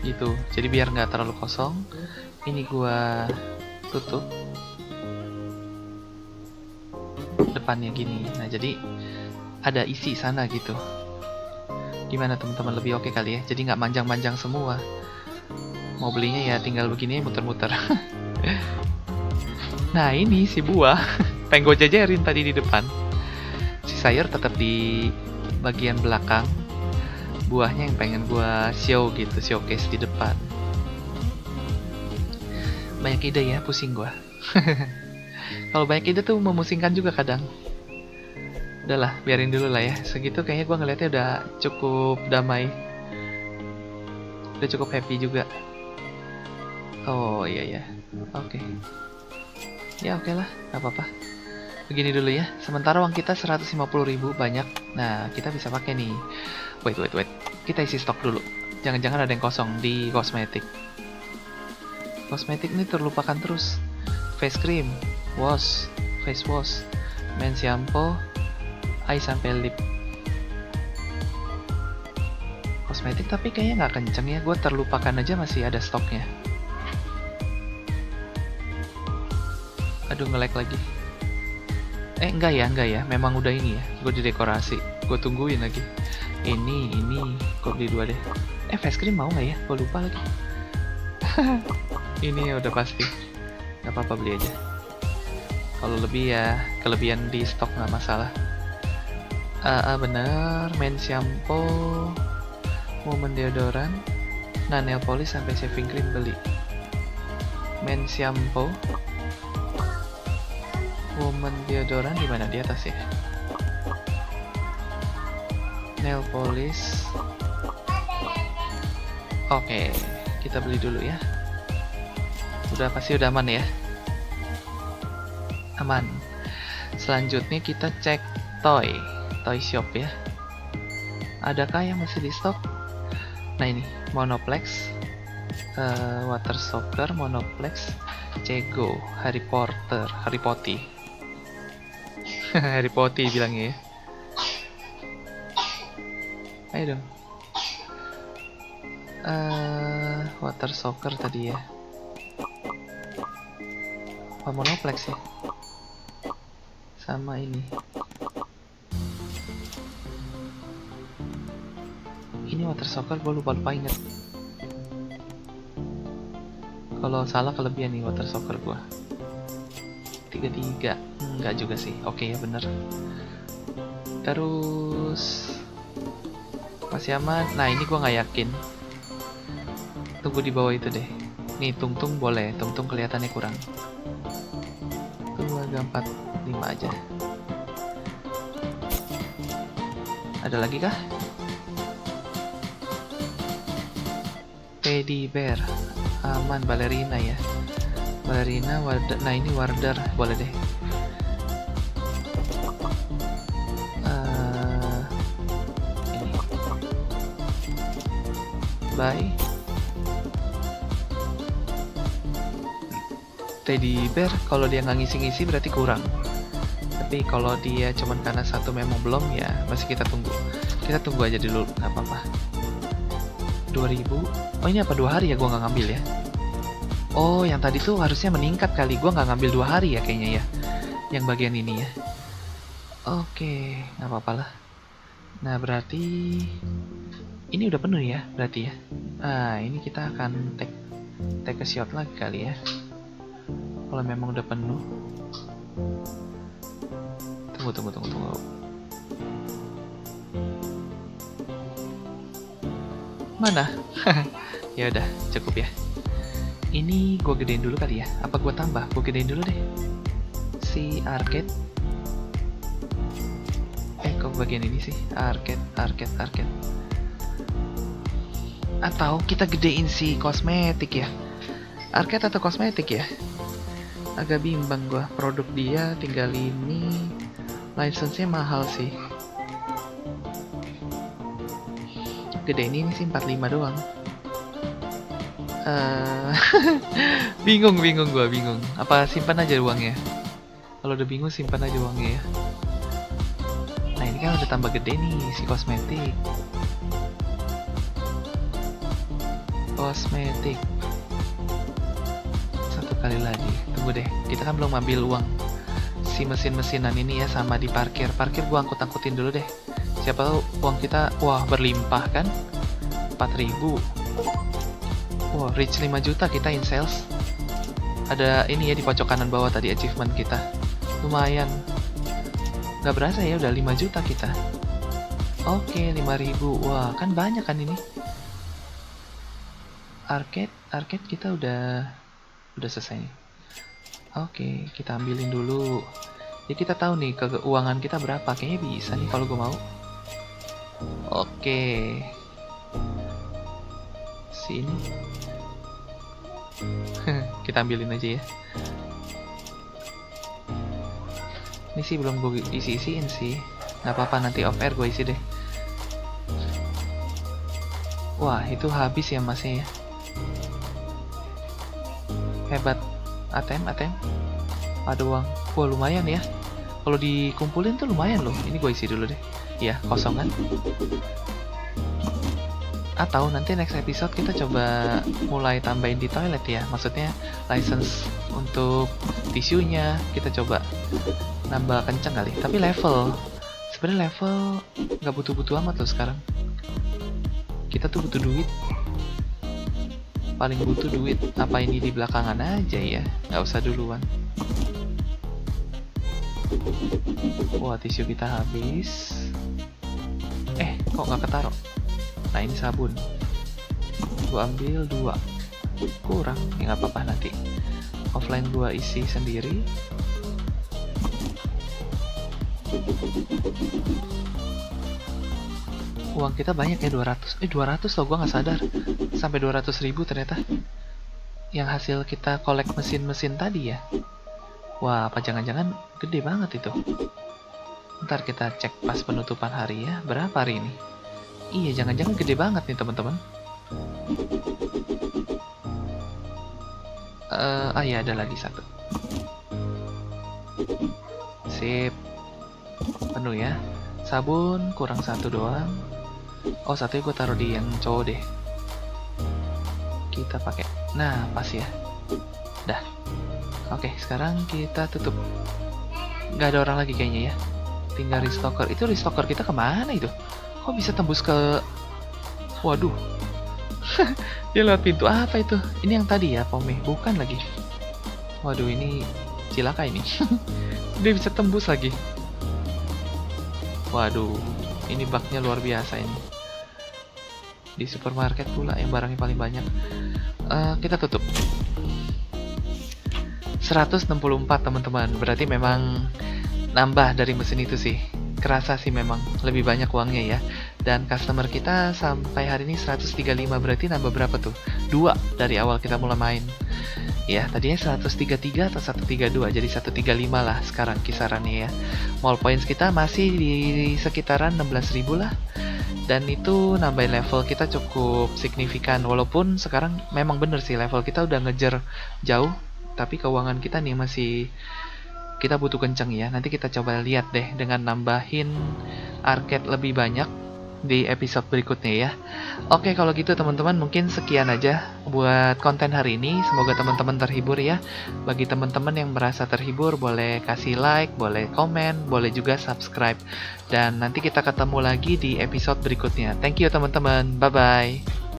Gitu. Jadi biar nggak terlalu kosong. Ini gua tutup. Depannya gini. Nah, jadi ada isi sana gitu. Gimana teman-teman, lebih oke kali ya? Jadi nggak manjang-manjang semua. Mau belinya ya tinggal begini muter-muter. Nah ini si buah. Pengen gue jajarin tadi di depan. Si sayur tetap di bagian belakang. Buahnya yang pengen gue show gitu, showcase di depan. Banyak ide ya, pusing gue. Kalau banyak ide tuh memusingkan juga kadang. Udahlah, biarin dulu lah ya. Segitu kayaknya gue ngeliatnya udah cukup damai. Udah cukup happy juga. Oh iya ya. Oke. Ya oke lah, gak apa-apa. Begini dulu ya. Sementara uang kita 150.000 banyak. Nah, kita bisa pakai nih. Wait. Kita isi stok dulu. Jangan-jangan ada yang kosong di kosmetik. Kosmetik ini terlupakan terus. Face cream, face wash, men shampoo, eye sampai lip. Kosmetik tapi kayaknya nggak kenceng ya. Gue terlupakan aja masih ada stoknya. Aduh, nge-lag lagi. Enggak ya. Memang udah ini ya. Gue di dekorasi. Gue tungguin lagi. Ini. Gue beli 2 deh. Face cream mau nggak ya? Gue lupa lagi. Ini udah pasti. Gak apa-apa, beli aja. Kalau lebih ya, kelebihan di stok nggak masalah. Bener. Men shampoo, woman deodorant, nah nail polish sampai shaving cream beli. Men shampoo, woman deodorant di mana, di atas ya. Nail polish. Oke, kita beli dulu ya. Pasti udah aman ya. Aman. Selanjutnya kita cek toy shop ya. Adakah yang masih di stok? Nah ini, Monoplex, Water Soccer, Monoplex, Cego, Harry Potter, Harry Potter. Harry Potter bilangnya ya. Ayo dong. Water Soccer tadi ya. Apa Monoplex ya? Sama ini. Ini Water Soccer, gue lupa inget. Kalau salah kelebihan nih Water Soccer gue. 33. Enggak juga sih. Oke ya, bener. Terus masih aman. Nah ini gue nggak yakin. Tunggu di bawah itu deh. Nih Tung boleh. Tung kelihatannya kurang. 2, 4, 5 aja. Ada lagi kah? Teddy bear aman. Ballerina ya. Ballerina, Warder. Nah ini Warder, boleh deh. Ini bye. Teddy bear kalau dia nggak ngisi-ngisi berarti kurang. Tapi kalau dia cuman karena satu memang belum, ya masih kita tunggu. Kita tunggu aja dulu, nggak apa-apa. 2000. Oh ini apa 2 hari ya gua nggak ngambil ya? Oh yang tadi tuh harusnya meningkat kali. Gua nggak ngambil 2 hari ya kayaknya ya. Yang bagian ini ya. Oke, nggak apa-apa lah. Nah berarti ini udah penuh ya berarti ya. Ini kita akan take a shot lagi kali ya. Kalau memang udah penuh. Tunggu. Mana? Ya udah, cukup ya. Ini gue gedein dulu kali ya. Apa gue tambah? Gue gedein dulu deh. Si arcade. Kok bagian ini sih? Arcade. Atau kita gedein si kosmetik ya? Arcade atau kosmetik ya? Agak bimbang gue. Produk dia tinggal ini. License-nya mahal sih. Gedein ini sih 45 doang. Bingung gue. Apa simpan aja uangnya? Kalau udah bingung simpan aja uangnya ya. Nah ini kan udah tambah gede nih si kosmetik. Satu kali lagi. Tunggu deh, kita kan belum ambil uang si mesin-mesinan ini ya, sama di parkir gua angkut-angkutin dulu deh. Siapa tahu uang kita berlimpah kan. 4.000. Wah, reach 5 juta kita in sales. Ada ini ya di pojok kanan bawah tadi achievement kita. Lumayan. Gak berasa ya udah 5 juta kita. Oke, 5.000. Wah, kan banyak kan ini. Arcade kita udah selesai nih. Oke, kita ambilin dulu. Ya kita tahu nih keuangan kita berapa. Kayaknya bisa nih kalau gue mau. Oke. Sini. Kita ambilin aja ya. Ini sih belum gue isi-isiin sih. Nggak apa-apa, nanti off air gue isi deh. Wah, itu habis ya masnya ya. Hebat. ATM. Ada uang. Wah, lumayan ya. Kalau dikumpulin tuh lumayan loh. Ini gue isi dulu deh. Iya, kosong kan. Atau nanti next episode kita coba mulai tambahin di toilet ya. Maksudnya license untuk tisunya kita coba nambah kenceng kali. Tapi level, sebenarnya level nggak butuh-butuh amat loh sekarang. Kita tuh butuh duit. Paling butuh duit. Apa ini di belakangan aja ya? Nggak usah duluan. Wah, tisu kita habis. Kok nggak ketaruh? Nah, ini sabun. Gua ambil 2. Kurang, ya nggak apa-apa nanti. Offline gua isi sendiri. Uang kita banyak ya, 200. 200 loh, gua nggak sadar. Sampai 200.000 ternyata. Yang hasil kita kolek mesin-mesin tadi ya. Wah, apa jangan-jangan gede banget itu. Ntar kita cek pas penutupan hari ya. Berapa hari ini? Iya, jangan-jangan gede banget nih teman-teman. Ya ada lagi 1. Sip. Penuh ya. Sabun kurang 1 doang. Oh, 1 gue taruh di yang cowok deh. Kita pakai. Nah, pas ya. Dah. Oke, sekarang kita tutup. Nggak ada orang lagi kayaknya ya. Tinggal restocker. Itu restocker kita kemana itu? Kok bisa tembus ke... Waduh. Dia lewat pintu apa itu? Ini yang tadi ya, Pome. Bukan lagi. Waduh, ini cilaka ini. Dia bisa tembus lagi. Waduh. Ini bugnya luar biasa ini. Di supermarket pula yang barangnya paling banyak. Kita tutup. 164 teman-teman. Berarti memang nambah dari mesin itu sih. Kerasa sih memang lebih banyak uangnya ya. Dan customer kita sampai hari ini 135, berarti nambah berapa tuh? 2 dari awal kita mulai main. Ya, tadinya 133 atau 132, jadi 135 lah sekarang kisarannya ya. Mall points kita masih di sekitaran 16.000 lah. Dan itu nambahin level kita cukup signifikan. Walaupun sekarang memang bener sih level kita udah ngejar jauh, tapi keuangan kita nih masih kita butuh kenceng ya. Nanti kita coba lihat deh dengan nambahin arcade lebih banyak di episode berikutnya ya. Oke, kalau gitu teman-teman mungkin sekian aja buat konten hari ini. Semoga teman-teman terhibur ya. Bagi teman-teman yang merasa terhibur, boleh kasih like, boleh komen, boleh juga subscribe. Dan nanti kita ketemu lagi di episode berikutnya. Thank you teman-teman. Bye-bye.